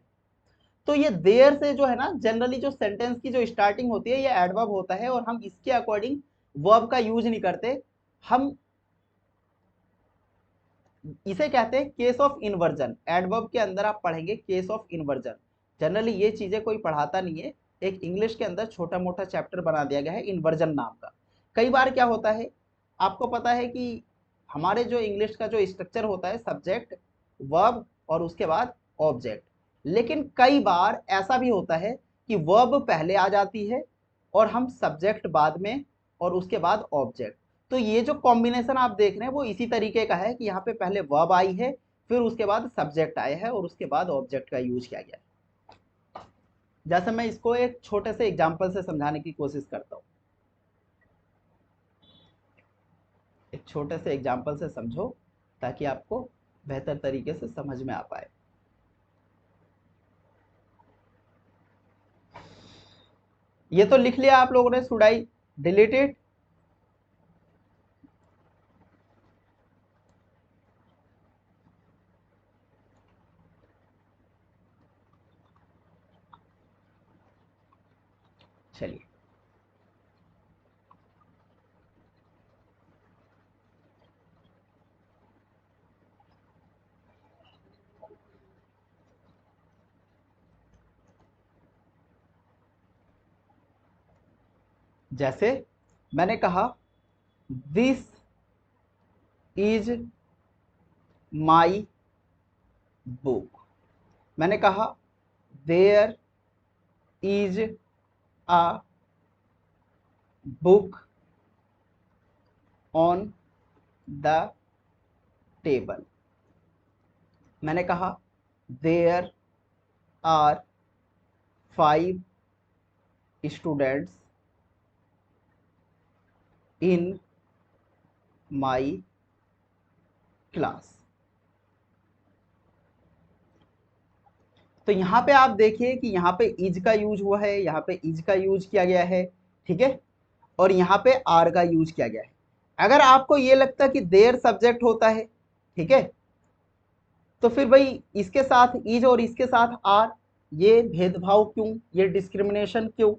Speaker 1: तो ये देयर से जो है ना, जनरली जो सेंटेंस की जो स्टार्टिंग होती है ये एडवर्ब होता है और हम इसके अकॉर्डिंग वर्ब का यूज नहीं करते। हम इसे कहते हैं केस ऑफ इन्वर्जन। एडवर्ब के अंदर आप पढ़ेंगे केस ऑफ इन्वर्जन। जनरली ये चीजें कोई पढ़ाता नहीं है, एक इंग्लिश के अंदर छोटा मोटा चैप्टर बना दिया गया है इन्वर्जन नाम का। कई बार क्या होता है आपको पता है कि हमारे जो इंग्लिश का जो स्ट्रक्चर होता है सब्जेक्ट, वर्ब और उसके बाद ऑब्जेक्ट। लेकिन कई बार ऐसा भी होता है कि वर्ब पहले आ जाती है और हम सब्जेक्ट बाद में और उसके बाद ऑब्जेक्ट। तो ये जो कॉम्बिनेशन आप देख रहे हैं वो इसी तरीके का है कि यहाँ पे पहले वर्ब आई है, फिर उसके बाद सब्जेक्ट आया है और उसके बाद ऑब्जेक्ट का यूज किया गया है। जैसे मैं इसको एक छोटे से एग्जांपल से समझाने की कोशिश करता हूँ, एक छोटे से एग्जांपल से समझो ताकि आपको बेहतर तरीके से समझ में आ पाए। ये तो लिख लिया आप लोगों ने, शुड आई डिलीट इट? चलिए जैसे मैंने कहा दिस इज माई बुक, मैंने कहा there is a book on the table, मैंने कहा there are 5 students in my class. तो यहाँ पे आप देखिए कि यहाँ पे इज का यूज हुआ है, यहाँ पे इज का यूज किया गया है, ठीक है? और यहाँ पे आर का यूज किया गया है। अगर आपको ये लगता है कि देयर सब्जेक्ट होता है, ठीक है, तो फिर भाई इसके साथ इज और इसके साथ आर, ये भेदभाव क्यों, ये डिस्क्रिमिनेशन क्यों?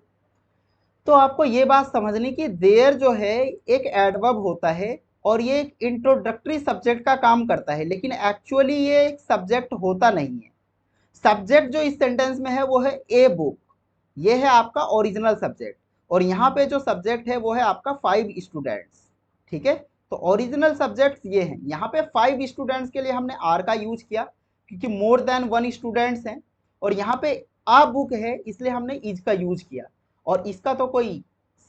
Speaker 1: तो आपको ये बात समझनी कि देयर जो है एक एडवर्ब होता है और ये एक इंट्रोडक्टरी सब्जेक्ट का काम करता है, लेकिन एक्चुअली ये एक सब्जेक्ट होता नहीं है। सब्जेक्ट जो इस सेंटेंस में है वो है ए बुक, ये है आपका ओरिजिनल सब्जेक्ट, और यहाँ पे जो सब्जेक्ट है वो है आपका 5 स्टूडेंट्स। ठीक है, तो ओरिजिनल सब्जेक्ट्स ये हैं। यहाँ पे 5 स्टूडेंट्स के लिए हमने आर का यूज किया क्योंकि मोर देन 1 स्टूडेंट्स हैं, और यहाँ पे आ बुक है इसलिए हमने इज का यूज किया, और इसका तो कोई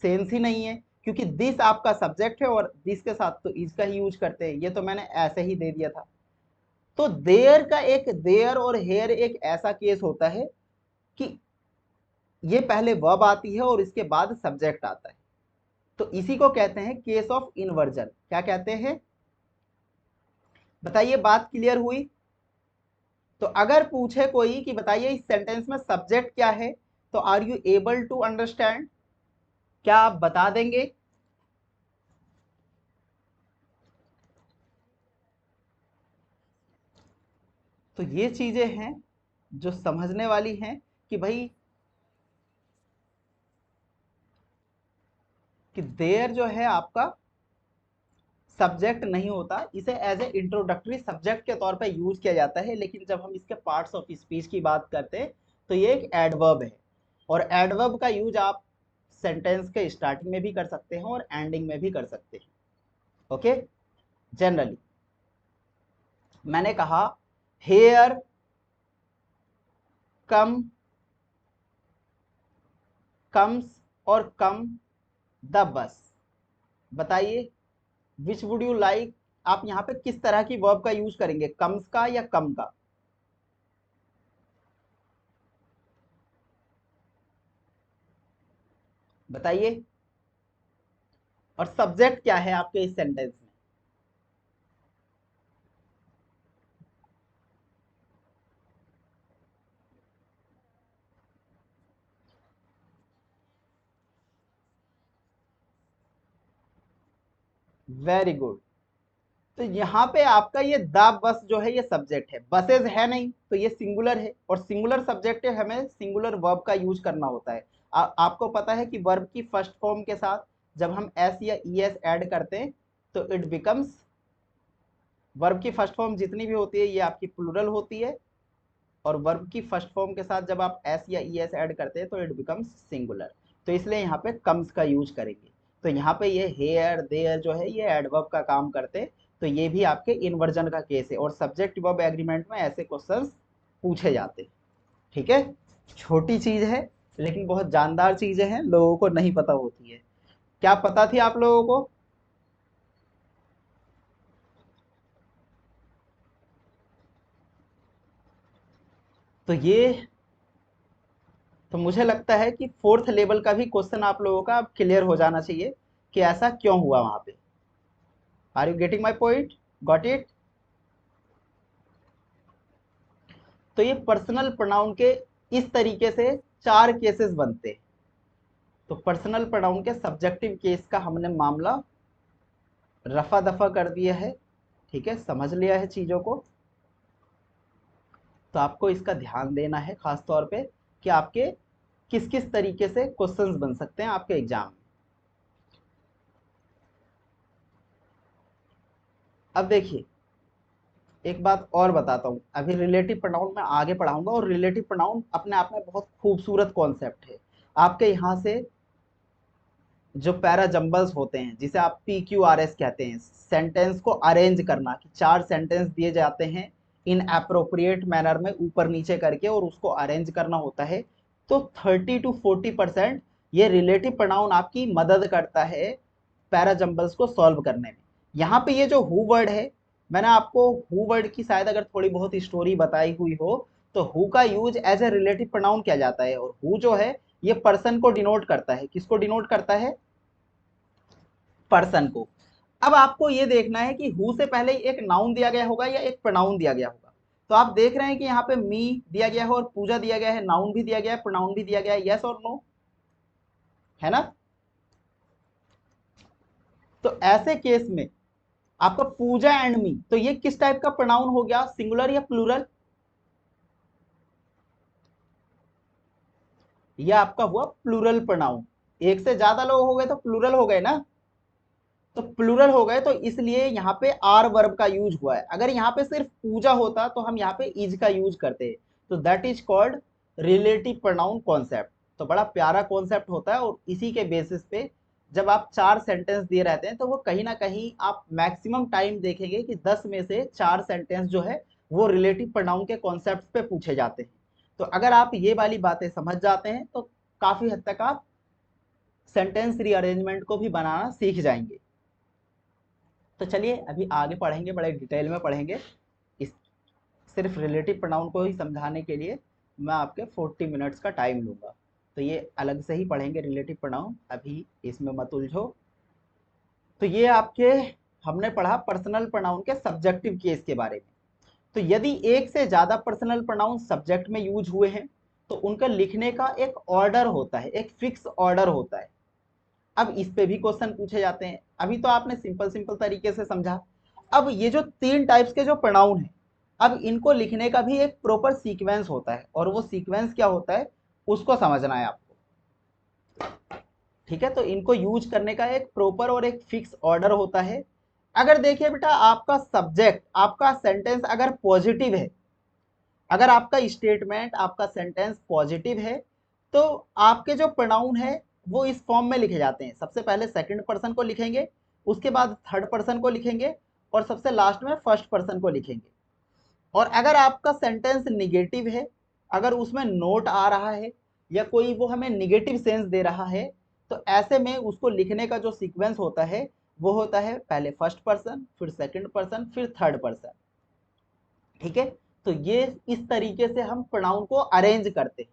Speaker 1: सेंस ही नहीं है क्योंकि दिस आपका सब्जेक्ट है और दिस के साथ तो इज का ही यूज करते हैं, ये तो मैंने ऐसे ही दे दिया था। तो देयर का एक देयर और हेयर एक ऐसा केस होता है कि ये पहले वर्ब आती है और इसके बाद सब्जेक्ट आता है, तो इसी को कहते हैं केस ऑफ इन्वर्जन। क्या कहते हैं बताइए, बात क्लियर हुई? तो अगर पूछे कोई कि बताइए इस सेंटेंस में सब्जेक्ट क्या है, तो are you able to understand, क्या आप बता देंगे? तो ये चीजें हैं जो समझने वाली हैं कि भाई कि देयर जो है आपका सब्जेक्ट नहीं होता, इसे एज ए इंट्रोडक्टरी सब्जेक्ट के तौर पे यूज किया जाता है, लेकिन जब हम इसके पार्ट्स ऑफ स्पीच की बात करते हैं तो ये एक एडवर्ब है, और एडवर्ब का यूज आप सेंटेंस के स्टार्टिंग में भी कर सकते हैं और एंडिंग में भी कर सकते हैं। ओके, जनरली मैंने कहा हेयर कम, कम्स और कम द बस, बताइए विच वुड यू लाइक, आप यहाँ पे किस तरह की वर्ब का यूज करेंगे, कम्स का या कम का? बताइए, और सब्जेक्ट क्या है आपके इस सेंटेंस में? Very good. तो यहाँ पे आपका ये द बस जो है ये सब्जेक्ट है, बसेज है नहीं, तो ये सिंगुलर है, और सिंगुलर सब्जेक्ट है, हमें सिंगुलर वर्ब का यूज करना होता है। आपको पता है कि वर्ब की फर्स्ट फॉर्म के साथ जब हम एस या ई एस ऐड करते हैं तो इट बिकम्स, वर्ब की फर्स्ट फॉर्म जितनी भी होती है ये आपकी प्लूरल होती है, और वर्ब की फर्स्ट फॉर्म के साथ जब आप एस या ई एस ऐड करते हैं तो इट बिकम्स सिंगुलर, तो इसलिए यहाँ पे कम्स का यूज करेंगे। तो यहाँ पे ये हेयर देयर जो है ये एडवर्ब का काम करते हैं, तो ये भी आपके इन्वर्जन का केस है, और सब्जेक्ट वर्ब एग्रीमेंट में ऐसे क्वेश्चंस पूछे जाते हैं। ठीक है, छोटी चीज है लेकिन बहुत जानदार चीजें हैं, लोगों को नहीं पता होती है। क्या पता थी आप लोगों को? तो ये, तो मुझे लगता है कि फोर्थ लेवल का भी क्वेश्चन आप लोगों का अब क्लियर हो जाना चाहिए कि ऐसा क्यों हुआ वहां पे। Are you getting my point? Got it? तो ये पर्सनल प्रोनाउन के इस तरीके से 4 केसेस बनते हैं। तो पर्सनल प्रोनाउन के सब्जेक्टिव केस का हमने मामला रफा दफा कर दिया है। ठीक है, समझ लिया है चीजों को। तो आपको इसका ध्यान देना है खास तौर पे कि आपके किस किस तरीके से क्वेश्चंस बन सकते हैं आपके एग्जाम में। अब देखिए, एक बात और बताता हूँ, अभी रिलेटिव प्रोनाउन मैं आगे पढ़ाऊंगा, और रिलेटिव प्रोनाउन अपने आप में बहुत खूबसूरत कॉन्सेप्ट है। आपके यहाँ से जो पैराजम्बल्स होते हैं जिसे आप PQRS कहते हैं, सेंटेंस को अरेंज करना, कि 4 सेंटेंस दिए जाते हैं इन अप्रोप्रिएट मैनर में ऊपर नीचे करके, और उसको अरेंज करना होता है, तो 30 to 40% ये रिलेटिव प्रोनाउन आपकी मदद करता है पैराजम्बल्स को सॉल्व करने में। यहाँ पे ये जो हु वर्ड है, मैंने आपको हु वर्ड की शायद अगर थोड़ी बहुत स्टोरी बताई हुई हो, तो हु का use as a relative pronoun किया जाता है, और हु जो है ये पर्सन को डिनोट करता है। किसको डिनोट करता है? पर्सन को। अब आपको ये देखना है कि हु से पहले एक नाउन दिया गया होगा या एक प्रोनाउन दिया गया होगा। तो आप देख रहे हैं कि यहाँ पे मी दिया गया है और पूजा दिया गया है, नाउन भी दिया गया है, प्रोनाउन भी दिया गया है, यस और नो, है ना? तो ऐसे केस में आपका पूजा एंड मी, तो ये किस टाइप का प्रोनाउन हो गया, सिंगुलर या प्लूरल? ये आपका हुआ प्लूरल प्रोनाउन। एक से ज्यादा लोग हो गए तो प्लूरल हो गए ना, तो प्लूरल हो गए, तो इसलिए यहाँ पे आर वर्ब का यूज हुआ है। अगर यहाँ पे सिर्फ पूजा होता तो हम यहाँ पे इज का यूज करते, तो that is called relative pronoun concept. तो बड़ा प्यारा कॉन्सेप्ट होता है, और इसी के बेसिस पे जब आप 4 सेंटेंस दिए रहते हैं तो वो कहीं ना कहीं आप मैक्सिमम टाइम देखेंगे कि 10 में से 4 सेंटेंस जो है वो रिलेटिव प्रोनाउन के कॉन्सेप्ट पे पूछे जाते हैं। तो अगर आप ये वाली बातें समझ जाते हैं तो काफी हद तक आप सेंटेंस रीअरेंजमेंट को भी बनाना सीख जाएंगे। तो चलिए अभी आगे पढ़ेंगे, बड़े डिटेल में पढ़ेंगे। इस सिर्फ रिलेटिव प्रोनाउन को ही समझाने के लिए मैं आपके 40 मिनट्स का टाइम लूँगा, तो ये अलग से ही पढ़ेंगे रिलेटिव प्रोनाउन, अभी इसमें मत उलझो। तो ये आपके हमने पढ़ा पर्सनल प्रोनाउन के सब्जेक्टिव केस के बारे में। तो यदि एक से ज़्यादा पर्सनल प्रोनाउन सब्जेक्ट में यूज हुए हैं तो उनका लिखने का एक ऑर्डर होता है, एक फिक्स ऑर्डर होता है। अब इस पे भी क्वेश्चन पूछे जाते हैं। अभी तो आपने सिंपल सिंपल तरीके से समझा। अब ये जो 3 टाइप्स के जो प्रोनाउन है, अब इनको लिखने का भी एक प्रॉपर सीक्वेंस होता है, और वो सीक्वेंस क्या होता है उसको समझना है आपको। ठीक है, तो इनको यूज करने का एक प्रॉपर और एक फिक्स ऑर्डर होता है। अगर देखिए बेटा, आपका सब्जेक्ट, आपका सेंटेंस अगर पॉजिटिव है, अगर आपका स्टेटमेंट, आपका सेंटेंस पॉजिटिव है, तो आपके जो प्रोनाउन है वो इस फॉर्म में लिखे जाते हैं। सबसे पहले सेकंड पर्सन को लिखेंगे, उसके बाद थर्ड पर्सन को लिखेंगे, और सबसे लास्ट में फर्स्ट पर्सन को लिखेंगे। और अगर आपका सेंटेंस निगेटिव है, अगर उसमें नोट आ रहा है या कोई वो हमें निगेटिव सेंस दे रहा है, तो ऐसे में उसको लिखने का जो सीक्वेंस होता है वो होता है पहले फर्स्ट पर्सन, फिर सेकंड पर्सन, फिर थर्ड पर्सन। ठीक है, तो ये इस तरीके से हम प्रोनाउन को अरेंज करते हैं।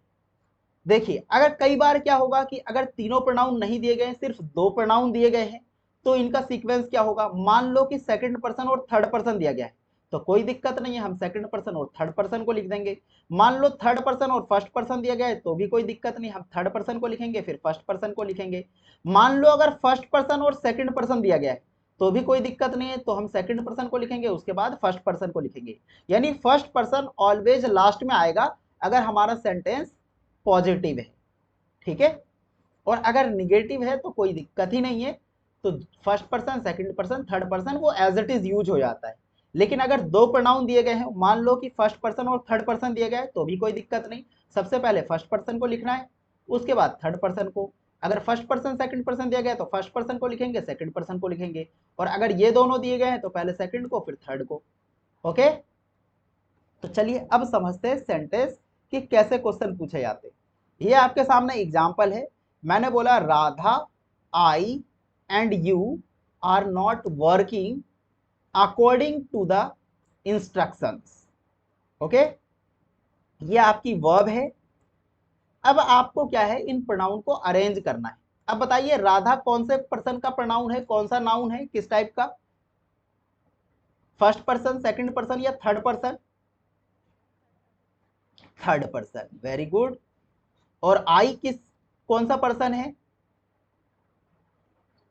Speaker 1: देखिए, अगर कई बार क्या होगा कि अगर तीनों प्रोनाउन नहीं दिए गए, सिर्फ 2 प्रोनाउन दिए गए हैं, तो इनका सीक्वेंस क्या होगा। मान लो कि सेकंड पर्सन और थर्ड पर्सन दिया गया है, तो कोई दिक्कत नहीं है, हम सेकंड पर्सन और थर्ड पर्सन को लिख देंगे। मान लो थर्ड पर्सन और फर्स्ट पर्सन दिया गया है, तो भी कोई दिक्कत नहीं, हम थर्ड पर्सन को लिखेंगे फिर फर्स्ट पर्सन को लिखेंगे। मान लो अगर फर्स्ट पर्सन और सेकंड पर्सन दिया गया है, तो भी कोई दिक्कत नहीं है, तो हम सेकंड पर्सन को लिखेंगे, उसके बाद फर्स्ट पर्सन को लिखेंगे। यानी फर्स्ट पर्सन ऑलवेज लास्ट में आएगा अगर हमारा सेंटेंस पॉजिटिव है। ठीक है, और अगर निगेटिव है तो कोई दिक्कत ही नहीं है, तो first person, second person, third person वो एज इट इज यूज हो जाता है। लेकिन अगर 2 प्रोनाउन दिए गए हैं, मान लो कि फर्स्ट पर्सन और थर्ड पर्सन दिए गए, तो भी कोई दिक्कत नहीं, सबसे पहले फर्स्ट पर्सन को लिखना है, उसके बाद थर्ड पर्सन को। अगर फर्स्ट पर्सन सेकंड पर्सन दिया गया तो फर्स्ट पर्सन को लिखेंगे, सेकंड पर्सन को लिखेंगे, और अगर ये दोनों दिए गए हैं तो पहले सेकंड को फिर थर्ड को। ओके, तो चलिए अब समझते हैं सेंटेंस कि कैसे क्वेश्चन पूछे जाते हैं। ये आपके सामने एग्जाम्पल है। मैंने बोला Radha, I and you are not working according to the instructions. Okay, ये आपकी वर्ब है। अब आपको क्या है, इन प्रोनाउन को अरेंज करना है। अब बताइए, राधा कौन से पर्सन का प्रोनाउन है, कौन सा नाउन है, किस टाइप का, फर्स्ट पर्सन, सेकंड पर्सन या third person? Third person, very good. और आई किस, कौन सा पर्सन है,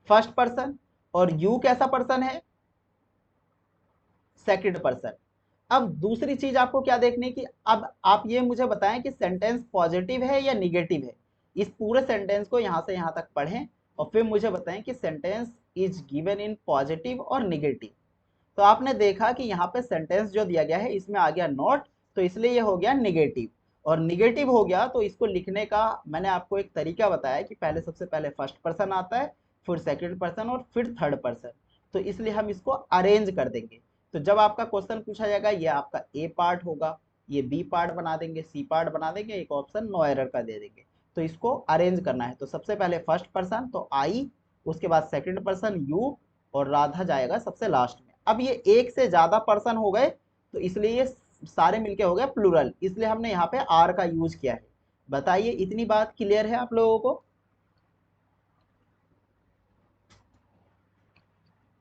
Speaker 1: फर्स्ट पर्सन। और यू कैसा पर्सन है, सेकंड पर्सन। अब दूसरी चीज आपको क्या देखनी कि अब आप ये मुझे बताएं कि सेंटेंस पॉजिटिव है या निगेटिव है। इस पूरे सेंटेंस को यहां से यहां तक पढ़ें और फिर मुझे बताएं कि sentence is given in positive और निगेटिव। तो आपने देखा कि यहाँ पे सेंटेंस जो दिया गया है इसमें आ गया नॉट, तो इसलिए ये हो गया निगेटिव। और निगेटिव हो गया तो इसको लिखने का मैंने आपको एक तरीका बताया कि पहले सबसे पहले फर्स्ट पर्सन आता है, फिर सेकंड पर्सन और फिर थर्ड पर्सन। तो इसलिए हम इसको अरेंज कर देंगे। तो जब आपका क्वेश्चन पूछा जाएगा, ये आपका ए पार्ट होगा, ये बी पार्ट बना देंगे, सी पार्ट बना देंगे, एक ऑप्शन नो एरर का दे देंगे। तो इसको अरेंज करना है, तो सबसे पहले फर्स्ट पर्सन तो आई, उसके बाद सेकंड पर्सन यू, और राधा जाएगा सबसे लास्ट में। अब ये एक से ज्यादा पर्सन हो गए, तो इसलिए ये सारे मिलके हो गए प्लूरल, इसलिए हमने यहाँ पे आर का यूज किया है। बताइए, इतनी बात क्लियर है आप लोगों को?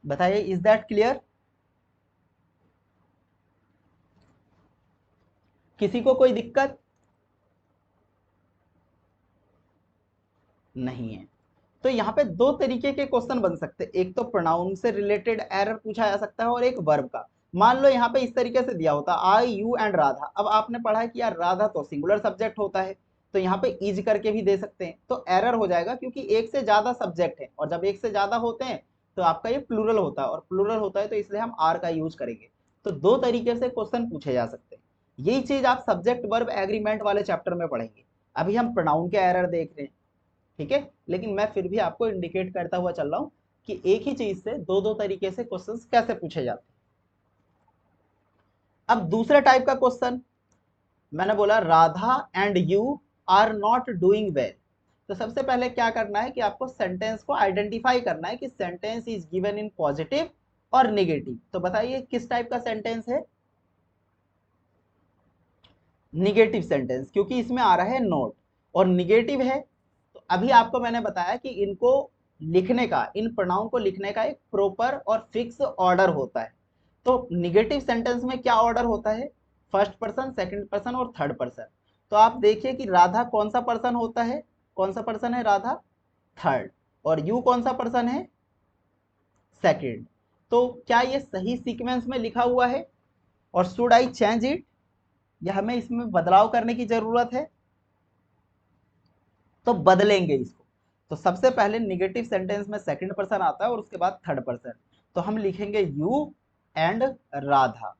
Speaker 1: बताइए, इज दैट क्लियर? किसी को कोई दिक्कत नहीं है? तो यहाँ पे 2 तरीके के क्वेश्चन बन सकते हैं, एक तो प्रोनाउन से रिलेटेड एरर पूछा जा सकता है और एक वर्ब का। मान लो यहाँ पे इस तरीके से दिया होता आई यू एंड राधा। अब आपने पढ़ा है कि यार राधा तो सिंगुलर सब्जेक्ट होता है, तो यहाँ पे इज करके भी दे सकते हैं, तो एरर हो जाएगा क्योंकि एक से ज्यादा सब्जेक्ट है, और जब एक से ज्यादा होते हैं तो आपका ये प्लूरल होता है, और प्लूरल होता है तो इसलिए हम आर का यूज करेंगे। तो दो तरीके से क्वेश्चन पूछे जा सकते हैं। यही चीज आप सब्जेक्ट वर्ब एग्रीमेंट वाले चैप्टर में पढ़ेंगे। अभी हम प्रोनाउन के एरर देख रहे हैं, ठीक है, लेकिन मैं फिर भी आपको इंडिकेट करता हुआ चल रहा हूँ कि एक ही चीज से दो दो तरीके से क्वेश्चंस कैसे पूछे जाते हैं। अब दूसरे टाइप का क्वेश्चन, मैंने बोला Radha and you are not doing well. तो सबसे पहले क्या करना है कि आपको सेंटेंस को आइडेंटिफाई करना है कि sentence is given in positive और निगेटिव। तो बताइए किस टाइप का सेंटेंस है? निगेटिव सेंटेंस, क्योंकि इसमें आ रहा है नोट और निगेटिव है। तो अभी आपको मैंने बताया कि इनको लिखने का, इन प्रोनाउन को लिखने का एक प्रॉपर और फिक्स ऑर्डर होता है। तो निगेटिव सेंटेंस में क्या ऑर्डर होता है? फर्स्ट पर्सन, सेकंड पर्सन और थर्ड पर्सन। तो आप देखिए कि राधा कौन सा पर्सन होता है? कौन सा पर्सन है राधा? थर्ड। और यू कौन सा पर्सन है? सेकंड। तो क्या ये सही सीक्वेंस में लिखा हुआ है? और शुड आई चेंज इट, या हमें इसमें बदलाव करने की जरूरत है? तो बदलेंगे इसको। तो सबसे पहले निगेटिव सेंटेंस में सेकंड पर्सन आता है और उसके बाद थर्ड पर्सन। तो हम लिखेंगे यू एंड राधा,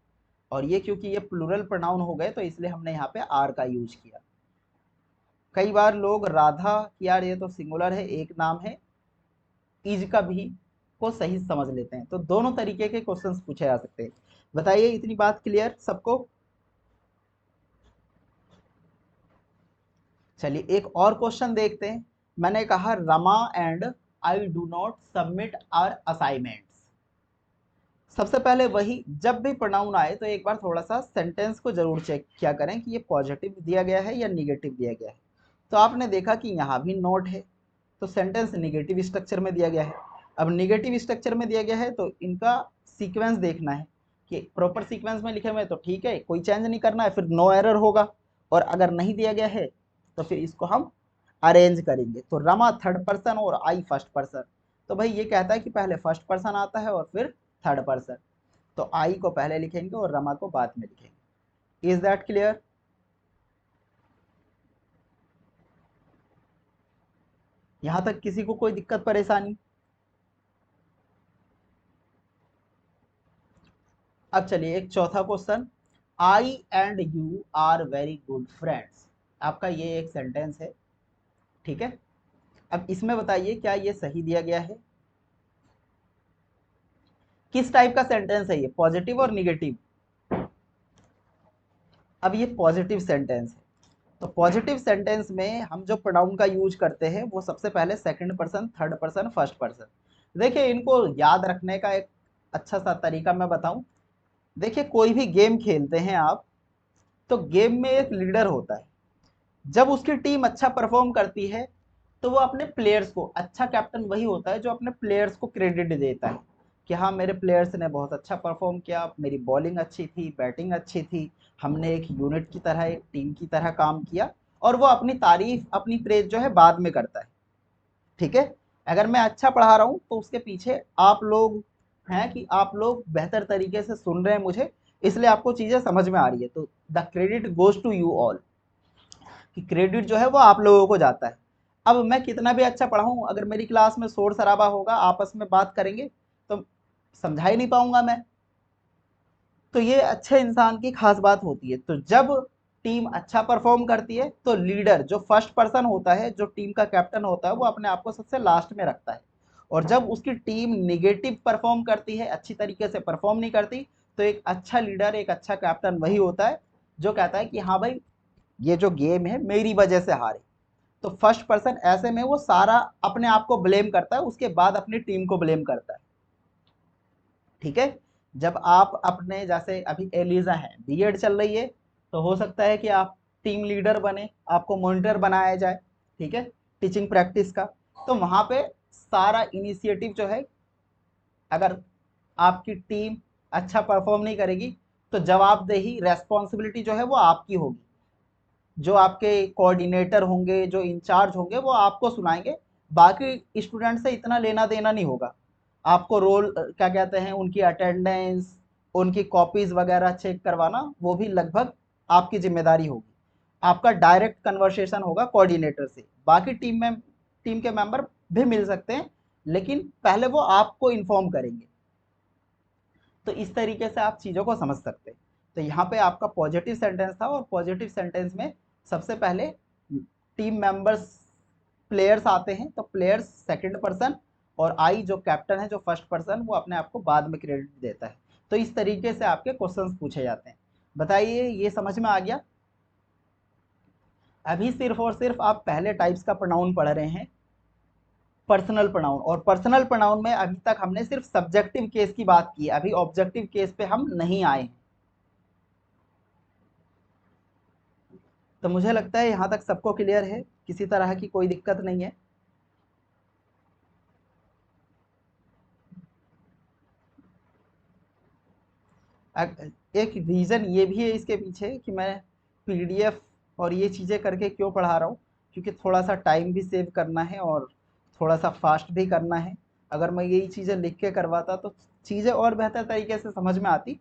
Speaker 1: और ये क्योंकि ये प्लूरल प्रोनाउन हो गए तो इसलिए हमने यहाँ पे आर का यूज किया। कई बार लोग राधा, यार ये तो सिंगुलर है, एक नाम है, इज का भी को सही समझ लेते हैं। तो दोनों तरीके के क्वेश्चंस पूछे जा सकते हैं। बताइए इतनी बात क्लियर सबको? चलिए एक और क्वेश्चन देखते हैं। मैंने कहा Rama and I do not submit our assignments. सबसे पहले वही, जब भी प्रोनाउन आए तो एक बार थोड़ा सा सेंटेंस को जरूर चेक किया करें कि ये पॉजिटिव दिया गया है या निगेटिव दिया गया है। तो आपने देखा कि यहाँ भी नोट है, तो सेंटेंस निगेटिव स्ट्रक्चर में दिया गया है। अब निगेटिव स्ट्रक्चर में दिया गया है तो इनका सीक्वेंस देखना है कि प्रॉपर सीक्वेंस में लिखे हुए हैं तो ठीक है, कोई चेंज नहीं करना है, फिर नो एरर होगा। और अगर नहीं दिया गया है तो फिर इसको हम अरेंज करेंगे। तो रमा थर्ड पर्सन और आई फर्स्ट पर्सन। तो भाई ये कहता है कि पहले फर्स्ट पर्सन आता है और फिर थर्ड पर्सन। तो आई को पहले लिखेंगे और रमा को बाद में लिखेंगे। Is that clear? यहां तक किसी को कोई दिक्कत परेशानी? अब चलिए एक चौथा question, I and you are very good friends. आपका ये एक सेंटेंस है, ठीक है। अब इसमें बताइए क्या ये सही दिया गया है? किस टाइप का सेंटेंस है ये, पॉजिटिव और निगेटिव? अब ये पॉजिटिव सेंटेंस है। तो पॉजिटिव सेंटेंस में हम जो प्रोनाउन का यूज करते हैं वो सबसे पहले second person, third person, first person. देखिए इनको याद रखने का एक अच्छा सा तरीका मैं बताऊं। देखिए कोई भी गेम खेलते हैं आप, तो गेम में एक लीडर होता है। जब उसकी टीम अच्छा परफॉर्म करती है तो वो अपने प्लेयर्स को, अच्छा कैप्टन वही होता है जो अपने प्लेयर्स को क्रेडिट देता है कि हाँ मेरे प्लेयर्स ने बहुत अच्छा परफॉर्म किया, मेरी बॉलिंग अच्छी थी, बैटिंग अच्छी थी, हमने एक यूनिट की तरह, एक टीम की तरह काम किया। और वो अपनी तारीफ, अपनी प्रेज जो है बाद में करता है, ठीक है। अगर मैं अच्छा पढ़ा रहा हूँ तो उसके पीछे आप लोग हैं कि आप लोग बेहतर तरीके से सुन रहे हैं मुझे, इसलिए आपको चीजें समझ में आ रही है। तो the credit goes to you all, कि क्रेडिट जो है वो आप लोगों को जाता है। अब मैं कितना भी अच्छा पढ़ाऊँ, अगर मेरी क्लास में शोर शराबा होगा, आपस में बात करेंगे, तो समझा ही नहीं पाऊंगा मैं। तो ये अच्छे इंसान की खास बात होती है। तो जब टीम अच्छा परफॉर्म करती है तो लीडर जो फर्स्ट पर्सन होता है, जो टीम का कैप्टन होता है, वो अपने आप को सबसे लास्ट में रखता है। और जब उसकी टीम निगेटिव परफॉर्म करती है, अच्छी तरीके से परफॉर्म नहीं करती, तो एक अच्छा लीडर, एक अच्छा कैप्टन वही होता है जो कहता है कि हाँ भाई ये जो गेम है मेरी वजह से हारे। तो फर्स्ट पर्सन ऐसे में वो सारा अपने आप को ब्लेम करता है, उसके बाद अपनी टीम को ब्लेम करता है, ठीक है। जब आप अपने, जैसे अभी एलिजा है, बीएड चल रही है, तो हो सकता है कि आप टीम लीडर बने, आपको मॉनिटर बनाया जाए, ठीक है, टीचिंग प्रैक्टिस का। तो वहां पे सारा इनिशिएटिव जो है, अगर आपकी टीम अच्छा परफॉर्म नहीं करेगी तो जवाबदेही, रेस्पॉन्सिबिलिटी जो है वो आपकी होगी। जो आपके कोऑर्डिनेटर होंगे, जो इंचार्ज होंगे, वो आपको सुनाएंगे। बाकी स्टूडेंट से इतना लेना देना नहीं होगा। आपको रोल क्या कहते हैं, उनकी अटेंडेंस, उनकी कॉपीज वगैरह चेक करवाना, वो भी लगभग आपकी जिम्मेदारी होगी। आपका डायरेक्ट कन्वर्सेशन होगा कोऑर्डिनेटर से। बाकी टीम के मेंबर भी मिल सकते हैं, लेकिन पहले वो आपको इन्फॉर्म करेंगे। तो इस तरीके से आप चीज़ों को समझ सकते हैं। तो यहाँ पे आपका पॉजिटिव सेंटेंस था, और पॉजिटिव सेंटेंस में सबसे पहले टीम मेंबर्स प्लेयर्स आते हैं, तो प्लेयर्स सेकंड पर्सन, और आई जो कैप्टन है, जो फर्स्ट पर्सन, वो अपने आप को बाद में क्रेडिट देता है। तो इस तरीके से आपके क्वेश्चंस पूछे जाते हैं। बताइए, ये समझ में आ गया? अभी सिर्फ और सिर्फ आप पहले टाइप्स का प्रोनाउन पढ़ रहे हैं, पर्सनल प्रोनाउन। और पर्सनल प्रोनाउन में अभी तक हमने सिर्फ सब्जेक्टिव केस की बात की, अभी ऑब्जेक्टिव केस पे हम नहीं आए हैं। तो मुझे लगता है यहाँ तक सबको क्लियर है, किसी तरह की कोई दिक्कत नहीं है। एक रीज़न ये भी है इसके पीछे कि मैं पीडीएफ और ये चीज़ें करके क्यों पढ़ा रहा हूँ, क्योंकि थोड़ा सा टाइम भी सेव करना है और थोड़ा सा फास्ट भी करना है। अगर मैं यही चीज़ें लिख के करवाता तो चीज़ें और बेहतर तरीके से समझ में आती,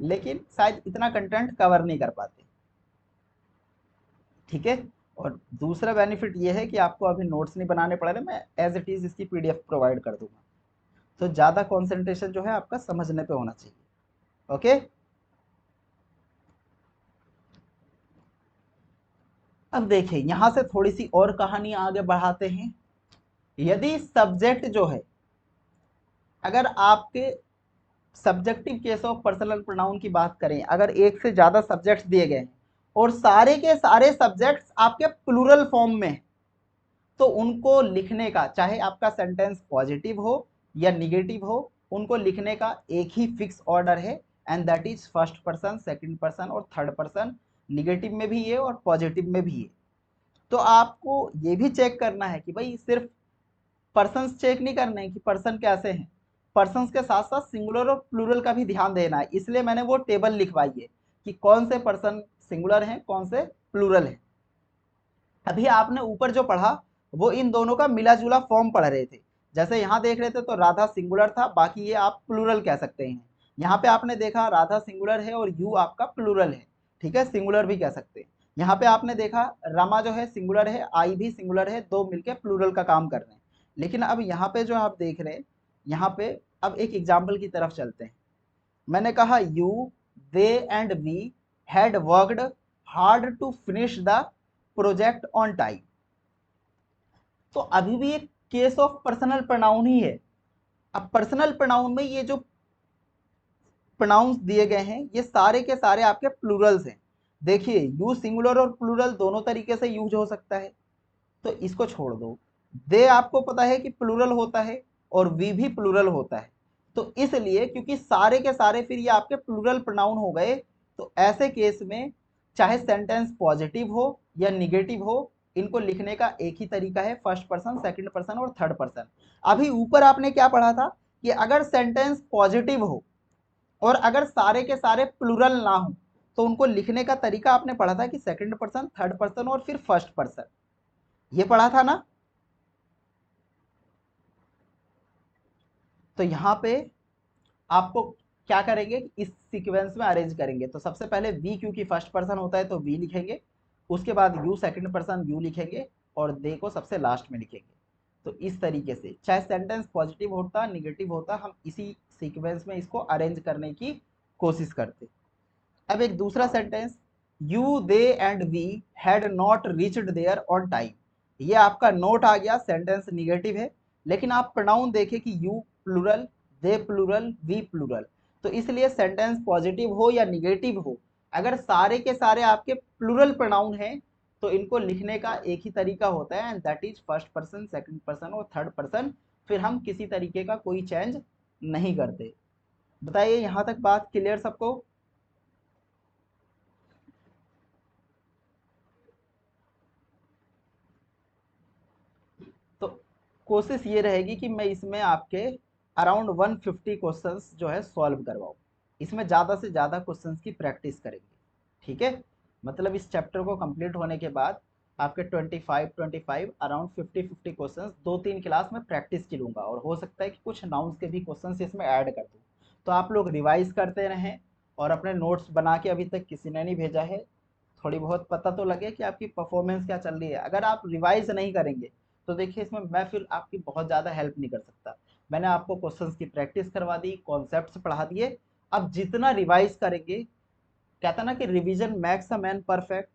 Speaker 1: लेकिन शायद इतना कंटेंट कवर नहीं कर पाते। ठीक है। और दूसरा बेनिफिट ये है कि आपको अभी नोट्स नहीं बनाने पड़ रहे, मैं एज इट इज़ इसकी पीडीएफ प्रोवाइड कर दूंगा। तो ज़्यादा कंसंट्रेशन जो है आपका समझने पे होना चाहिए। ओके। अब देखिए, यहाँ से थोड़ी सी और कहानी आगे बढ़ाते हैं। यदि सब्जेक्ट जो है, अगर आपके subjective case of personal pronoun की बात करें, अगर एक से ज़्यादा सब्जेक्ट्स दिए गए हैं और सारे के सारे सब्जेक्ट्स आपके प्लूरल फॉर्म में, तो उनको लिखने का, चाहे आपका सेंटेंस पॉजिटिव हो या निगेटिव हो, उनको लिखने का एक ही फिक्स ऑर्डर है, and that is first person, second person और थर्ड पर्सन। निगेटिव में भी ये और पॉजिटिव में भी ये। तो आपको ये भी चेक करना है कि भाई सिर्फ पर्सन्स चेक नहीं करने हैं कि पर्सन कैसे हैं, पर्सन्स के साथ साथ सिंगुलर और प्लूरल का भी ध्यान देना है। इसलिए मैंने वो टेबल लिखवाई है कि कौन से पर्सन सिंगुलर हैं, कौन से प्लूरल हैं। अभी आपने ऊपर जो पढ़ा, वो इन दोनों का मिला जुला फॉर्म पढ़ रहे थे। जैसे यहाँ देख रहे थे तो राधा सिंगुलर था, बाकी ये आप प्लूरल कह सकते हैं। यहाँ पे आपने देखा राधा सिंगुलर है और यू आपका प्लूरल है, ठीक है, सिंगुलर भी कह सकते हैं। यहाँ पे आपने देखा रमा जो है सिंगुलर है, आई भी सिंगुलर है, दो मिलके प्लूरल का काम कर रहे हैं। लेकिन अब यहाँ पे जो आप देख रहे हैं, यहाँ पे अब एक एग्जाम्पल की तरफ चलते हैं। मैंने कहा you, they and we had worked hard to finish the project on time. तो अभी भी एक केस ऑफ पर्सनल प्रोनाउन ही है। अब पर्सनल प्रोनाउन में ये जो प्रोनाउंस दिए गए हैं, ये सारे के सारे आपके प्लूरल्स हैं। देखिए, यू सिंगुलर और प्लूरल दोनों तरीके से यूज हो सकता है, तो इसको छोड़ दो। दे आपको पता है कि प्लूरल होता है, और वी भी प्लूरल होता है। तो इसलिए क्योंकि सारे के सारे फिर ये आपके प्लूरल प्रोनाउन हो गए, तो ऐसे केस में चाहे सेंटेंस पॉजिटिव हो या निगेटिव हो, इनको लिखने का एक ही तरीका है, फर्स्ट पर्सन, सेकंड पर्सन और थर्ड पर्सन। अभी ऊपर आपने क्या पढ़ा था कि अगर सेंटेंस पॉजिटिव हो और अगर सारे के सारे प्लूरल ना हो, तो उनको लिखने का तरीका आपने पढ़ा था कि सेकंड पर्सन, थर्ड पर्सन और फिर फर्स्ट पर्सन। ये पढ़ा था ना? तो यहाँ पे आपको क्या करेंगे, इस सीक्वेंस में अरेंज करेंगे। तो सबसे पहले वी, क्योंकि फर्स्ट पर्सन होता है तो वी लिखेंगे, उसके बाद यू सेकंड पर्सन यू लिखेंगे, और दे को सबसे लास्ट में लिखेंगे। तो इस तरीके से चाहे सेंटेंस पॉजिटिव होता निगेटिव होता, हम इसी सीक्वेंस में इसको अरेंज करने की कोशिश करते। अब एक दूसरा sentence, you, they and we had not reached there on time. ये आपका नोट आ गया, सेंटेंस निगेटिव है, लेकिन आप प्रोनाउन देखें कि you plural, they plural, we plural. तो इसलिए सेंटेंस पॉजिटिव हो या निगेटिव हो, अगर सारे के सारे आपके प्लूरल प्रोनाउन हैं, तो इनको लिखने का एक ही तरीका होता है, and that is first person, second person और थर्ड पर्सन। फिर हम किसी तरीके का कोई चेंज नहीं करते। बताइए, यहाँ तक बात क्लियर सबको? तो कोशिश ये रहेगी कि मैं इसमें आपके अराउंड 150 क्वेश्चंस जो है सॉल्व करवाऊँ। इसमें ज़्यादा से ज़्यादा क्वेश्चंस की प्रैक्टिस करेंगे, ठीक है। मतलब इस चैप्टर को कंप्लीट होने के बाद आपके 25 अराउंड 50 क्वेश्चंस 2-3 क्लास में प्रैक्टिस की लूँगा, और हो सकता है कि कुछ नाउन्स के भी क्वेश्चंस इसमें ऐड कर दूँ। तो आप लोग रिवाइज करते रहें, और अपने नोट्स बना के, अभी तक किसी ने नहीं भेजा है, थोड़ी बहुत पता तो लगे कि आपकी परफॉर्मेंस क्या चल रही है। अगर आप रिवाइज नहीं करेंगे तो देखिए इसमें मैं फिर आपकी बहुत ज़्यादा हेल्प नहीं कर सकता। मैंने आपको क्वेश्चंस की प्रैक्टिस करवा दी, कॉन्सेप्ट्स पढ़ा दिए। अब जितना रिवाइज करेंगे, कहता ना कि revision makes a man perfect,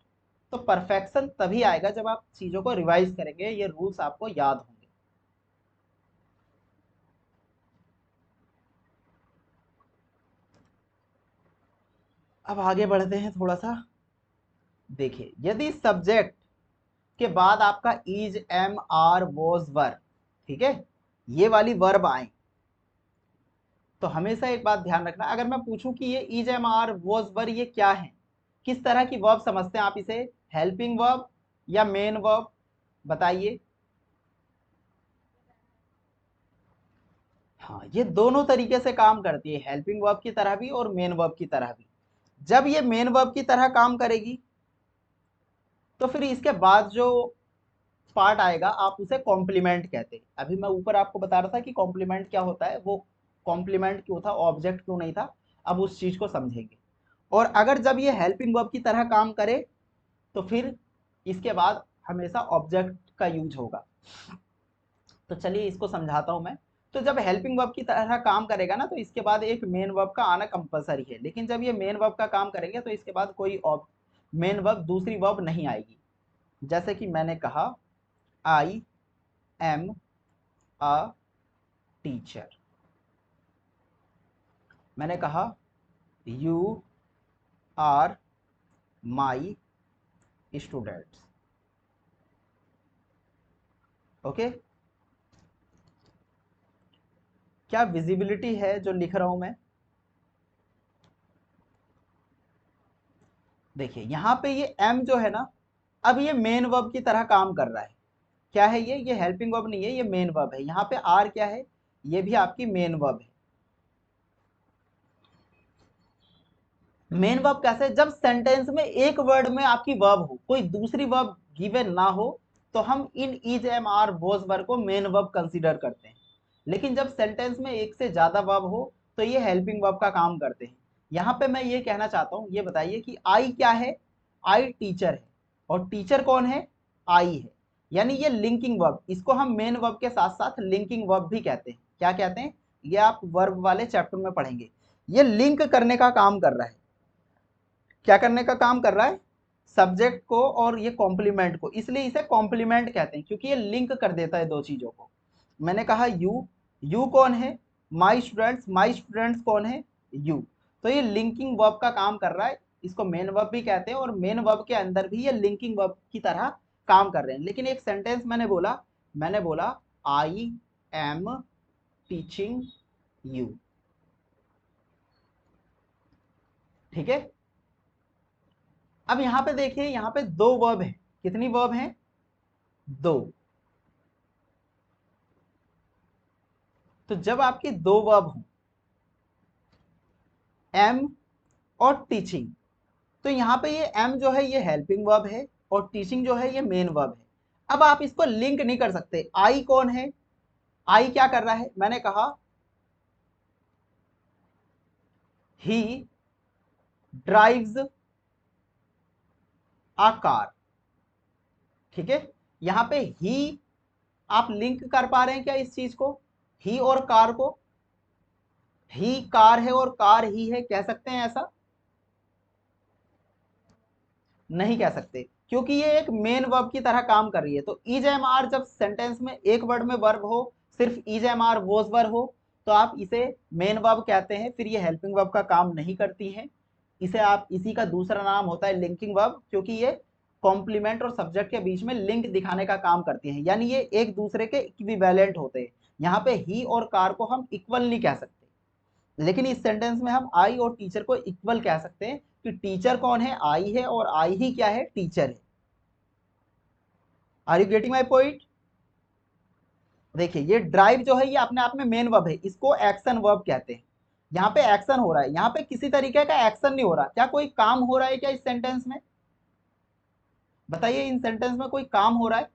Speaker 1: तो परफेक्शन तभी आएगा जब आप चीज़ों को रिवाइज करेंगे, ये रूल्स आपको याद होंगे। अब आगे बढ़ते हैं थोड़ा सा। देखिए यदि सब्जेक्ट के बाद आपका इज, एम, आर, वॉज, वर, ठीक है, ये वाली वर्ब आए, तो हमेशा एक बात ध्यान रखना, अगर मैं पूछूं कि ये इज, एम, आर, वॉज, वर ये क्या है, किस तरह की वर्ब समझते हैं आप इसे, हेल्पिंग वर्ब या मेन वर्ब, बताइए। हाँ, ये दोनों तरीके से काम करती है, हेल्पिंग वर्ब की तरह भी और मेन वर्ब की तरह भी। जब ये मेन वर्ब की तरह काम करेगी तो फिर इसके बाद जो पार्ट आएगा आप उसे कॉम्प्लीमेंट कहते हैं। अभी मैं ऊपर आपको बता रहा था कि कॉम्प्लीमेंट क्या होता है, वो कॉम्प्लीमेंट क्यों था, ऑब्जेक्ट क्यों नहीं था, अब उस चीज को समझेंगे। और अगर जब ये हेल्पिंग वर्ब की तरह काम करे तो फिर इसके बाद हमेशा ऑब्जेक्ट का यूज होगा। तो चलिए इसको समझाता हूं मैं। तो जब हेल्पिंग वर्ब की तरह काम करेगा ना तो इसके बाद एक मेन वर्ब का आना कंपलसरी है, लेकिन जब ये मेन वर्ब का काम करेंगे तो इसके बाद कोई मेन वर्ब दूसरी वर्ब नहीं आएगी। जैसे कि मैंने कहा आई एम अ टीचर, मैंने कहा you are my students. Okay, क्या विजिबिलिटी है जो लिख रहा हूं मैं? देखिए यहाँ पे ये एम जो है ना, अब ये मेन वर्ब की तरह काम कर रहा है। क्या है ये हेल्पिंग वर्ब नहीं है, ये मेन वर्ब है। यहाँ पे आर क्या है, ये भी आपकी मेन वर्ब है। मेन वर्ब कैसे, जब सेंटेंस में एक वर्ड में आपकी वर्ब हो, कोई दूसरी वर्ब गिवन ना हो, तो हम इन इज, एम, आर, बोज वर्ब को मेन वर्ब कंसीडर करते हैं। लेकिन जब सेंटेंस में एक से ज्यादा वर्ब हो तो ये हेल्पिंग वर्ब का काम करते हैं। यहाँ पे मैं ये कहना चाहता हूँ, ये बताइए कि आई क्या है, आई टीचर है, और टीचर कौन है, आई है। यानी ये लिंकिंग वर्ब, इसको हम मेन वर्ब के साथ साथ लिंकिंग वर्ब भी कहते हैं। क्या कहते हैं, ये आप वर्ब वाले चैप्टर में पढ़ेंगे। ये लिंक करने का काम कर रहा है। क्या करने का काम कर रहा है, सब्जेक्ट को और ये कॉम्प्लीमेंट को, इसलिए इसे कॉम्प्लीमेंट कहते हैं क्योंकि ये लिंक कर देता है दो चीजों को। मैंने कहा यू कौन है, माई स्टूडेंट्स कौन है, यू। तो ये लिंकिंग वर्ब का काम कर रहा है, इसको मेन वर्ब भी कहते हैं, और मेन वर्ब के अंदर भी ये लिंकिंग वर्ब की तरह काम कर रहे हैं। लेकिन एक सेंटेंस मैंने बोला आई एम टीचिंग यू, ठीक है। अब यहाँ पे देखिए, यहाँ पे दो वर्ब है, कितनी वर्ब है, दो। तो जब आपकी दो वर्ब हो, एम और टीचिंग, तो यहाँ पे ये एम जो है ये हेल्पिंग वर्ब है और टीचिंग जो है ये मेन वर्ब है। अब आप इसको लिंक नहीं कर सकते। आई कौन है, आई क्या कर रहा है, मैंने कहा ही ड्राइव्स अ कार, ठीक है। यहाँ पे ही आप लिंक कर पा रहे हैं क्या इस चीज को, ही और कार को, ही कार है और कार ही है, कह सकते हैं ऐसा, नहीं कह सकते, क्योंकि ये एक मेन वर्ब की तरह काम कर रही है। तो इज एम आर जब सेंटेंस में एक वर्ड में वर्ब हो, सिर्फ is am are was verb हो, तो आप इसे मेन वर्ब कहते हैं, फिर ये हेल्पिंग वर्ब का काम नहीं करती है। इसे आप, इसी का दूसरा नाम होता है लिंकिंग वर्ब, क्योंकि ये कॉम्प्लीमेंट और सब्जेक्ट के बीच में लिंक दिखाने का काम करती है, यानी ये एक दूसरे के इक्विवेलेंट होते हैं। यहाँ पे ही और कार को हम इक्वल नहीं कह सकते, लेकिन इस सेंटेंस में हम आई और टीचर को इक्वल कह सकते हैं कि टीचर कौन है, आई है, और आई ही क्या है, टीचर है। Are you getting my point? देखिए ये ड्राइव जो है ये अपने आप में मेन वर्ब है, इसको एक्शन वर्ब कहते हैं। यहाँ पे एक्शन हो रहा है, यहाँ पे किसी तरीके का एक्शन नहीं हो रहा। क्या कोई काम हो रहा है क्या इस सेंटेंस में, बताइए, इन सेंटेंस में कोई काम हो रहा है?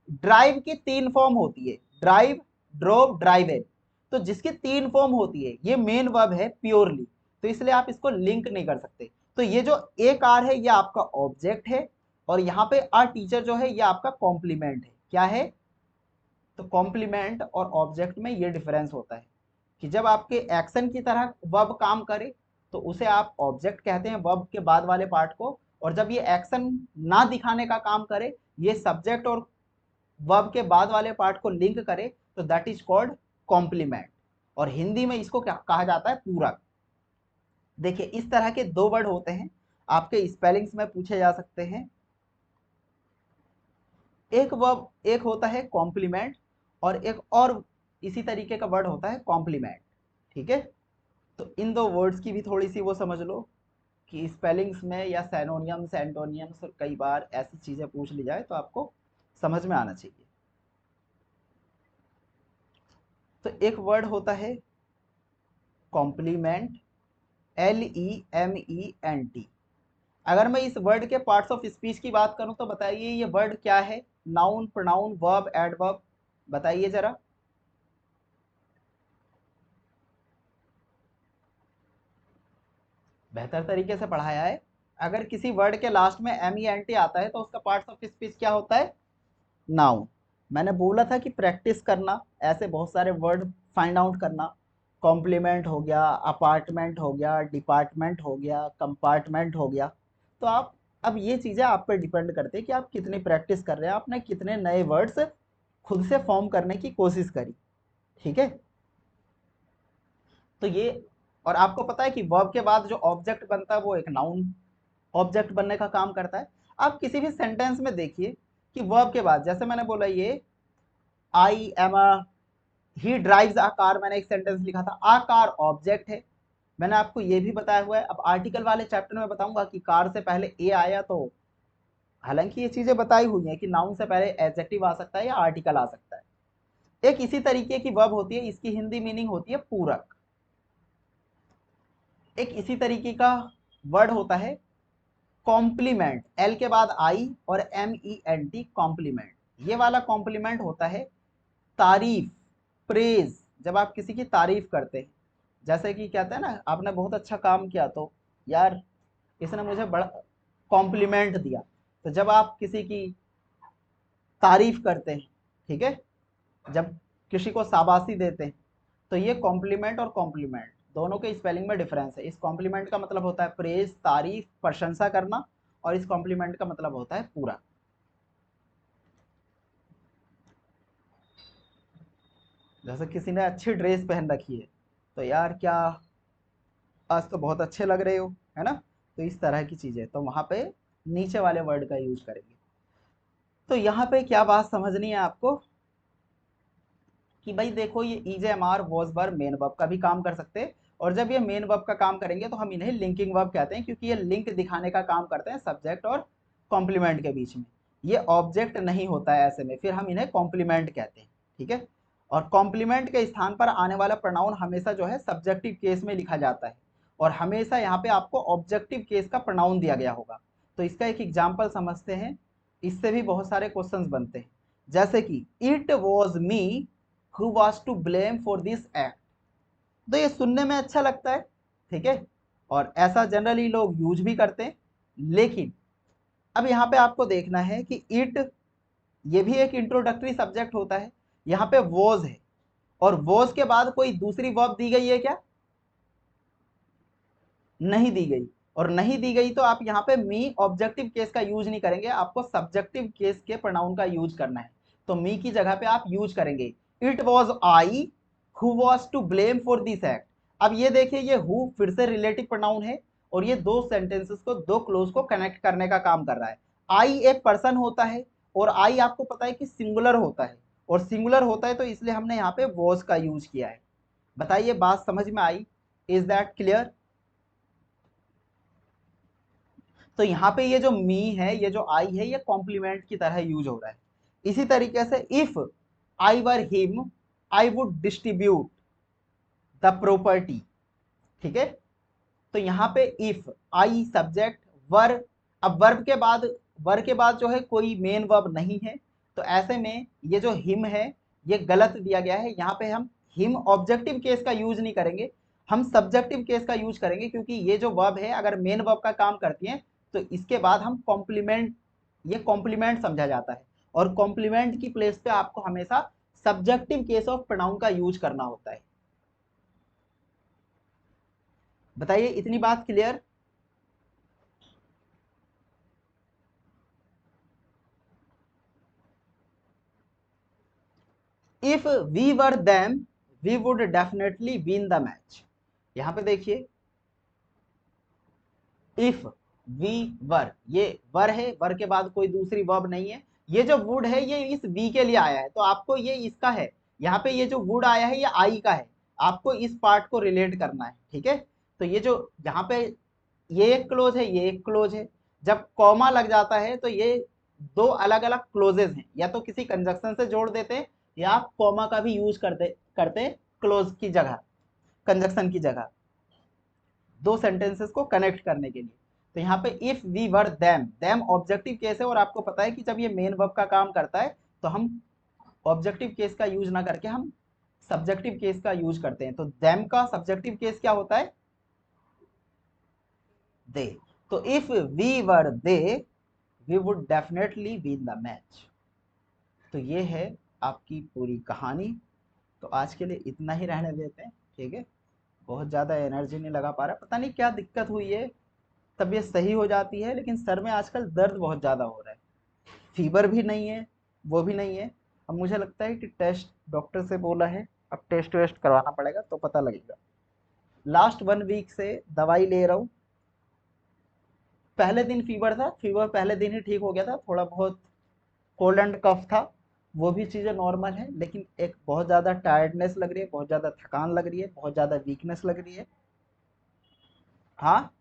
Speaker 1: ड्राइव की तीन फॉर्म होती है, ड्राइव, ड्रॉप, ड्राइव इन। तो जिसकी तीन फॉर्म होती है, ये मेन वर्ब है प्योरली, तो इसलिए आप इसको लिंक नहीं कर सकते। तो ये जो ए कार है ये आपका ऑब्जेक्ट है, और यहाँ पे अ टीचर जो है ये आपका कॉम्प्लीमेंट है। क्या है? तो कॉम्प्लीमेंट और ऑब्जेक्ट में ये डिफरेंस होता है कि जब आपके एक्शन की तरह वर्ब काम करे तो उसे आप ऑब्जेक्ट कहते हैं, वर्ब के बाद वाले पार्ट को, और जब ये एक्शन ना दिखाने का काम करे, ये सब्जेक्ट और वर्ब के बाद वाले पार्ट को लिंक करे, तो दैट इज कॉल्ड कॉम्प्लीमेंट। और हिंदी में इसको क्या कहा जाता है? पूरक। देखिए इस तरह के दो वर्ड होते हैं, आपके स्पेलिंग्स में पूछे जा सकते हैं। एक वर्ब, एक होता है कॉम्प्लीमेंट, और एक और इसी तरीके का वर्ड होता है कॉम्प्लीमेंट। ठीक है, तो इन दो वर्ड्स की भी थोड़ी सी वो समझ लो कि स्पेलिंग्स में या सैनोनियम्स एंटोनियम्स कई बार ऐसी चीजें पूछ ली जाए तो आपको समझ में आना चाहिए। तो एक वर्ड होता है कॉम्प्लीमेंट, LEMENT। अगर मैं इस वर्ड के पार्ट्स ऑफ स्पीच की बात करूं तो बताइए ये वर्ड क्या है? नाउन, प्रोनाउन, वर्ब, एडवर्ब, बताइए जरा। बेहतर तरीके से पढ़ाया है। अगर किसी वर्ड के लास्ट में MENT आता है तो उसका पार्ट्स ऑफ स्पीच क्या होता है? नाउन। मैंने बोला था कि प्रैक्टिस करना, ऐसे बहुत सारे वर्ड फाइंड आउट करना। कॉम्प्लीमेंट हो गया, अपार्टमेंट हो गया, डिपार्टमेंट हो गया, कंपार्टमेंट हो गया। तो आप, अब ये चीज़ें आप पे डिपेंड करती है कि आप कितनी प्रैक्टिस कर रहे हैं, आपने कितने नए वर्ड्स खुद से फॉर्म करने की कोशिश करी। ठीक है, तो ये, और आपको पता है कि वर्ब के बाद जो ऑब्जेक्ट बनता है वो एक नाउन ऑब्जेक्ट बनने का काम करता है। आप किसी भी सेंटेंस में देखिए कि वर्ब के बाद, जैसे मैंने बोला ये I am a, he drives a car, मैंने एक सेंटेंस लिखा था, आ कार ऑब्जेक्ट है। मैंने आपको ये भी बताया हुआ है। अब आर्टिकल वाले चैप्टर में बताऊंगा कि कार से पहले ए आया तो, हालांकि ये चीजें बताई हुई हैं कि नाउन से पहले एडजेक्टिव आ सकता है या आर्टिकल आ सकता है। एक इसी तरीके की वर्ब होती है, इसकी हिंदी मीनिंग होती है पूरक। एक इसी तरीके का वर्ड होता है कॉम्प्लीमेंट, एल के बाद आई और MENT, कॉम्प्लीमेंट। ये वाला कॉम्प्लीमेंट होता है तारीफ, प्रेज। जब आप किसी की तारीफ करते हैं, जैसे कि कहते हैं ना आपने बहुत अच्छा काम किया तो यार इसने मुझे बड़ा कॉम्प्लीमेंट दिया। तो जब आप किसी की तारीफ करते हैं, ठीक है, जब किसी को शाबाशी देते हैं, तो ये कॉम्प्लीमेंट और कॉम्प्लीमेंट दोनों के स्पेलिंग में डिफरेंस है। इस कॉम्प्लीमेंट का मतलब होता है प्रेज, तारीफ, प्रशंसा करना, और इस कॉम्प्लीमेंट का मतलब होता है पूरा। जैसे किसी ने अच्छी ड्रेस पहन रखी है तो यार क्या, आज तो बहुत अच्छे लग रहे हो, है ना? तो इस तरह की चीजें तो वहां पे नीचे वाले वर्ड का यूज करेंगे। तो यहाँ पे क्या बात समझनी है आपको कि भाई देखो ये EJMR, was verb, main verb का भी काम कर सकते हैं, और जब ये मेन वर्ब का काम करेंगे तो हम इन्हें लिंकिंग वर्ब कहते हैं, क्योंकि ये लिंक दिखाने का काम करते हैं सब्जेक्ट और कॉम्प्लीमेंट के बीच में। ये ऑब्जेक्ट नहीं होता है ऐसे में, फिर हम इन्हें कॉम्प्लीमेंट कहते हैं। ठीक है, और कॉम्प्लीमेंट के स्थान पर आने वाला प्रोनाउन हमेशा जो है सब्जेक्टिव केस में लिखा जाता है, और हमेशा यहाँ पे आपको ऑब्जेक्टिव केस का प्रोनाउन दिया गया होगा। तो इसका एक एग्जाम्पल समझते हैं, इससे भी बहुत सारे क्वेश्चंस बनते हैं। जैसे कि it was me who was to blame for this act। तो ये सुनने में अच्छा लगता है, ठीक है, और ऐसा जनरली लोग यूज भी करते हैं। लेकिन अब यहाँ पे आपको देखना है कि इट, ये भी एक इंट्रोडक्टरी सब्जेक्ट होता है, यहाँ पे वॉज है, और वॉज के बाद कोई दूसरी वर्ब दी गई है क्या? नहीं दी गई। और नहीं दी गई तो आप यहाँ पे मी ऑब्जेक्टिव केस का यूज नहीं करेंगे, आपको सब्जेक्टिव केस के प्रोनाउन का यूज करना है। तो मी की जगह पे आप यूज करेंगे it was I who was to blame for this act. अब ये देखिए ये हु फिर से रिलेटिव प्रोनाउन है, और ये दो सेंटेंसेस को, दो क्लोज को कनेक्ट करने का काम कर रहा है। आई एक पर्सन होता है, और आई आपको पता है कि सिंगुलर होता है, और सिंगुलर होता है तो इसलिए हमने यहाँ पे वॉज का यूज किया है। बताइए बात समझ में आई? Is that clear? तो यहाँ पे ये जो मी है, ये जो आई है, ये कॉम्प्लीमेंट की तरह यूज हो रहा है। इसी तरीके से if I were him I would distribute the property. ठीक है, तो यहाँ पे इफ, आई सब्जेक्ट, वर, अब वर्ब के बाद जो है कोई मेन वर्ब नहीं है, तो ऐसे में ये जो हिम है ये गलत दिया गया है। यहाँ पे हम हिम ऑब्जेक्टिव केस का यूज नहीं करेंगे, हम सब्जेक्टिव केस का यूज करेंगे, क्योंकि ये जो वर्ब है अगर मेन वर्ब का काम करती है तो इसके बाद हम कॉम्प्लीमेंट, ये कॉम्प्लीमेंट समझा जाता है, और कॉम्प्लीमेंट की प्लेस पे आपको हमेशा सब्जेक्टिव केस ऑफ प्रोनाउन का यूज करना होता है। बताइए, इतनी बात clear? If we were them we would definitely win the match. यहां पे देखिए, इफ वी वर, ये वर है, वर के बाद कोई दूसरी वर्ब नहीं है, ये जो वुड है ये इस वी के लिए आया है, तो आपको ये इसका है, यहाँ पे ये जो वुड आया है ये आई का है, आपको इस पार्ट को रिलेट करना है, ठीक है। तो ये जो यहाँ पे ये एक क्लोज है, ये एक क्लोज है, जब कॉमा लग जाता है तो ये दो अलग अलग क्लोजेस हैं, या तो किसी कंजक्शन से जोड़ देते हैं या आप कॉमा का भी यूज करते करते क्लोज की जगह, कंजक्शन की जगह, दो सेंटेंसेस को कनेक्ट करने के लिए। तो यहाँ पे if we were them, them objective case है, और आपको पता है कि जब ये मेन वर्ब का काम करता है तो हम ऑब्जेक्टिव केस का यूज ना करके हम सब्जेक्टिव केस का यूज करते हैं। तो देम का सब्जेक्टिव केस क्या होता है? दे। तो if we were there we would definitely win the match. तो ये है आपकी पूरी कहानी। तो आज के लिए इतना ही रहने देते हैं, ठीक है। बहुत ज़्यादा एनर्जी नहीं लगा पा रहा, पता नहीं क्या दिक्कत हुई है। तबीयत सही हो जाती है लेकिन सर में आजकल दर्द बहुत ज़्यादा हो रहा है। फीवर भी नहीं है, वो भी नहीं है। अब मुझे लगता है कि टेस्ट डॉक्टर से बोला है, अब टेस्ट वेस्ट करवाना पड़ेगा तो पता लगेगा। लास्ट 1 वीक से दवाई ले रहा हूँ। पहले दिन फीवर था, फीवर पहले दिन ही ठीक हो गया था, थोड़ा बहुत कोल्ड एंड कफ था, वो भी चीज़ें नॉर्मल है, लेकिन एक बहुत ज़्यादा टायर्डनेस लग रही है, बहुत ज़्यादा थकान लग रही है, बहुत ज़्यादा वीकनेस लग रही है। हाँ,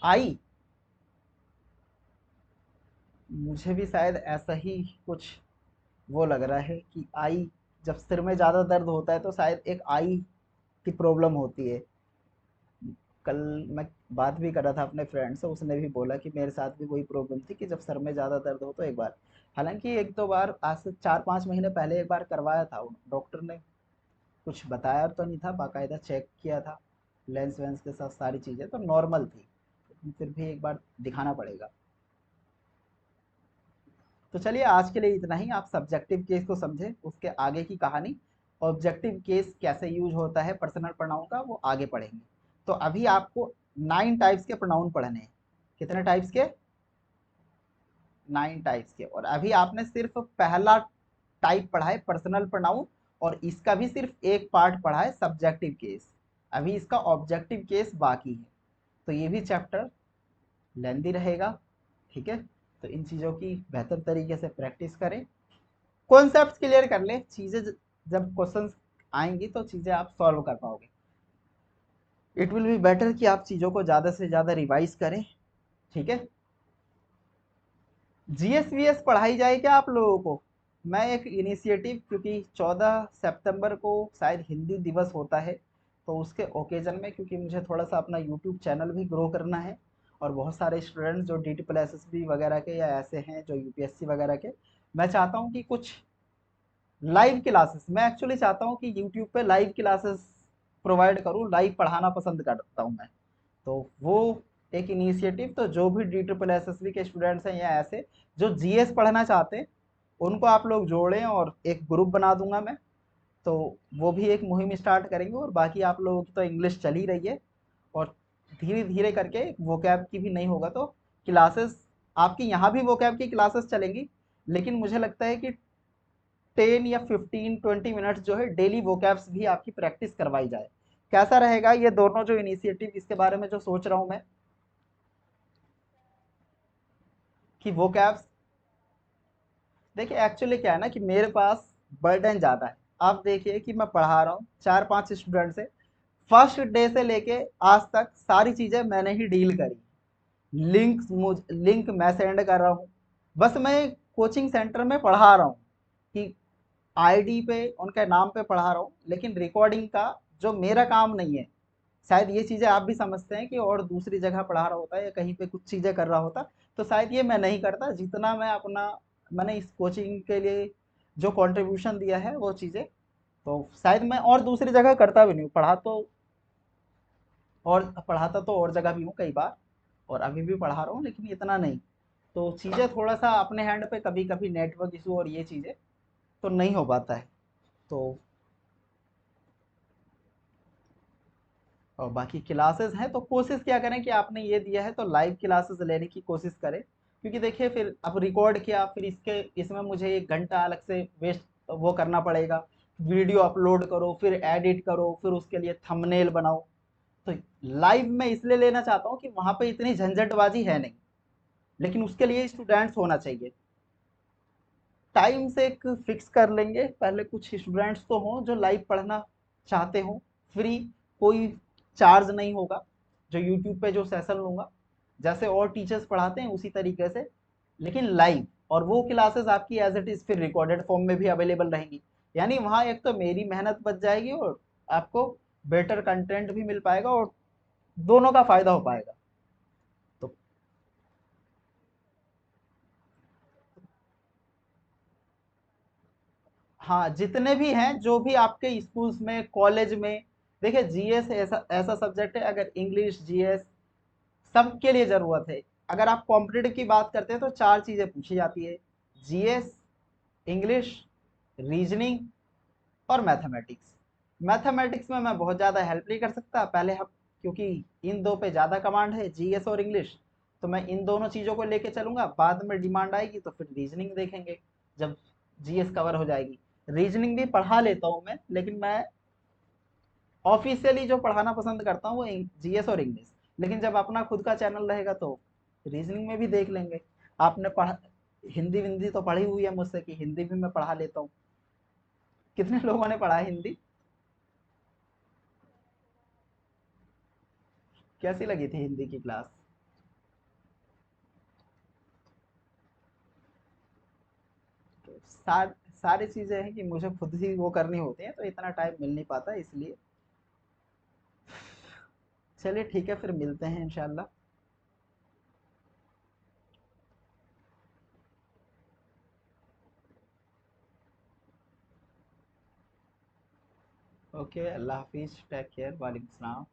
Speaker 1: आई, मुझे भी शायद ऐसा ही कुछ वो लग रहा है कि आई, जब सिर में ज़्यादा दर्द होता है तो शायद एक आई की प्रॉब्लम होती है। कल मैं बात भी कर रहा था अपने फ्रेंड से, उसने भी बोला कि मेरे साथ भी वही प्रॉब्लम थी कि जब सर में ज़्यादा दर्द हो तो एक बार, हालांकि एक दो बार, आज से 4-5 महीने पहले एक बार करवाया था, डॉक्टर ने कुछ बताया तो नहीं था, बाकायदा चेक किया था लेंस वेंस के साथ, सारी चीज़ें तो नॉर्मल थी, लेकिन फिर भी एक बार दिखाना पड़ेगा। तो चलिए आज के लिए इतना ही। आप सब्जेक्टिव केस को समझे, उसके आगे की कहानी ऑब्जेक्टिव केस कैसे यूज होता है पर्सनल प्रोनाउन का, वो आगे पढ़ेंगे। तो अभी आपको 9 टाइप्स के प्रोनाउन पढ़ने हैं। कितने टाइप्स के? 9 टाइप्स के। और अभी आपने सिर्फ पहला टाइप पढ़ा है पर्सनल प्रोनाउन, और इसका भी सिर्फ एक पार्ट पढ़ा है सब्जेक्टिव केस। अभी इसका ऑब्जेक्टिव केस बाकी है, तो ये भी चैप्टर लेंदी रहेगा, ठीक है। तो इन चीज़ों की बेहतर तरीके से प्रैक्टिस करें, कॉन्सेप्ट क्लियर कर ले, चीज़ें जब क्वेश्चंस आएंगी तो चीज़ें आप सॉल्व कर पाओगे। इट विल बी बेटर कि आप चीज़ों को ज़्यादा से ज़्यादा रिवाइज करें, ठीक है। जीएस वीएस पढ़ाई जाए क्या आप लोगों को? मैं एक इनिशिएटिव, क्योंकि 14 सितंबर को शायद हिंदी दिवस होता है, तो उसके ओकेजन में, क्योंकि मुझे थोड़ा सा अपना यूट्यूब चैनल भी ग्रो करना है, और बहुत सारे स्टूडेंट्स जो D triple S S B वगैरह के या ऐसे हैं जो यूपीएससी वगैरह के, मैं चाहता हूँ कि कुछ लाइव क्लासेस, मैं एक्चुअली चाहता हूँ कि यूट्यूब पे लाइव क्लासेस प्रोवाइड करूँ, लाइव पढ़ाना पसंद करता हूँ मैं। तो वो एक इनिशिएटिव, तो जो भी D triple S S B के स्टूडेंट्स हैं या ऐसे जो जीएस पढ़ना चाहते हैं, उनको आप लोग जोड़ें, और एक ग्रुप बना दूंगा मैं। तो वो भी एक मुहिम स्टार्ट करेंगे, और बाकी आप लोगों की तो इंग्लिश चल ही रही है, और धीरे धीरे करके वोकैब की भी नहीं होगा तो क्लासेस, आपकी यहाँ भी वोकैब की क्लासेस चलेंगी, लेकिन मुझे लगता है कि 10 या 15-20 मिनट्स जो है डेली वोकैब्स भी आपकी प्रैक्टिस करवाई जाए। कैसा रहेगा ये दोनों जो इनिशिएटिव, इसके बारे में जो सोच रहा हूँ मैं, कि वोकैब्स, देखिए एक्चुअली क्या है ना कि मेरे पास बर्डन ज़्यादा है। आप देखिए कि मैं पढ़ा रहा हूँ 4-5 स्टूडेंट से, फर्स्ट डे से लेके आज तक सारी चीज़ें मैंने ही डील करी। लिंक मैं सेंड कर रहा हूँ, बस मैं कोचिंग सेंटर में पढ़ा रहा हूँ कि आईडी पे उनके नाम पे पढ़ा रहा हूँ, लेकिन रिकॉर्डिंग का जो मेरा काम नहीं है, शायद ये चीज़ें आप भी समझते हैं कि और दूसरी जगह पढ़ा रहा होता है या कहीं पे कुछ चीज़ें कर रहा होता, तो शायद ये मैं नहीं करता जितना मैं अपना, मैंने इस कोचिंग के लिए जो कंट्रीब्यूशन दिया है वो चीज़ें तो शायद मैं और दूसरी जगह करता भी नहीं हूँ, और पढ़ाता तो और जगह भी हूँ कई बार, और अभी भी पढ़ा रहा हूँ, लेकिन इतना नहीं। तो चीज़ें थोड़ा सा अपने हैंड पे, कभी कभी नेटवर्क इशू और ये चीज़ें तो नहीं हो पाता है। तो और बाकी क्लासेस हैं तो कोशिश क्या करें कि आपने ये दिया है तो लाइव क्लासेस लेने की कोशिश करें, क्योंकि देखिए फिर अब रिकॉर्ड किया, फिर इसमें मुझे 1 घंटा अलग से वेस्ट वो करना पड़ेगा। वीडियो अपलोड करो, फिर एडिट करो, फिर उसके लिए थंबनेल बनाओ। तो लाइव मैं इसलिए लेना चाहता हूँ कि वहाँ पे इतनी झंझटबाजी है नहीं, लेकिन उसके लिए स्टूडेंट्स होना चाहिए। टाइम से एक फिक्स कर लेंगे, पहले कुछ स्टूडेंट्स तो हों जो लाइव पढ़ना चाहते हों, फ्री, कोई चार्ज नहीं होगा, जो यूट्यूब पे जो सेशन लूँगा, जैसे और टीचर्स पढ़ाते हैं उसी तरीके से, लेकिन लाइव। और वो क्लासेस आपकी एज इट इज़ फिर रिकॉर्डेड फॉर्म में भी अवेलेबल रहेंगी। यानी वहाँ एक तो मेरी मेहनत बच जाएगी, और आपको बेटर कंटेंट भी मिल पाएगा, और दोनों का फ़ायदा हो पाएगा। तो हाँ, जितने भी हैं, जो भी आपके स्कूल्स में, कॉलेज में, देखिए जीएस ऐसा ऐसा सब्जेक्ट है, अगर इंग्लिश, जीएस सबके लिए ज़रूरत है। अगर आप कॉम्पिटिटिव की बात करते हैं तो 4 चीज़ें पूछी जाती है: जीएस, इंग्लिश, रीजनिंग और मैथमेटिक्स। मैथमेटिक्स में मैं बहुत ज़्यादा हेल्प नहीं कर सकता, पहले हम, क्योंकि इन 2 पे ज़्यादा कमांड है, जीएस और इंग्लिश, तो मैं इन दोनों चीज़ों को लेके चलूँगा, बाद में डिमांड आएगी तो फिर रीजनिंग देखेंगे, जब जीएस कवर हो जाएगी। रीजनिंग भी पढ़ा लेता हूँ मैं, लेकिन मैं ऑफिशियली जो पढ़ाना पसंद करता हूँ वो जीएस और इंग्लिश। लेकिन जब अपना खुद का चैनल रहेगा तो रीजनिंग में भी देख लेंगे। आपने पढ़ा, हिंदी विंदी तो पढ़ी हुई है मुझसे कि हिंदी भी मैं पढ़ा लेता हूँ। कितने लोगों ने पढ़ा है हिंदी? कैसी लगी थी हिंदी की क्लास? तो सारी चीज़ें हैं कि मुझे खुद ही वो करनी होती हैं, तो इतना टाइम मिल नहीं पाता, इसलिए। चलिए ठीक है, फिर मिलते हैं इंशाल्लाह। ओके, अल्लाह हाफिज़, टेक केयर, वालेकुम सलाम।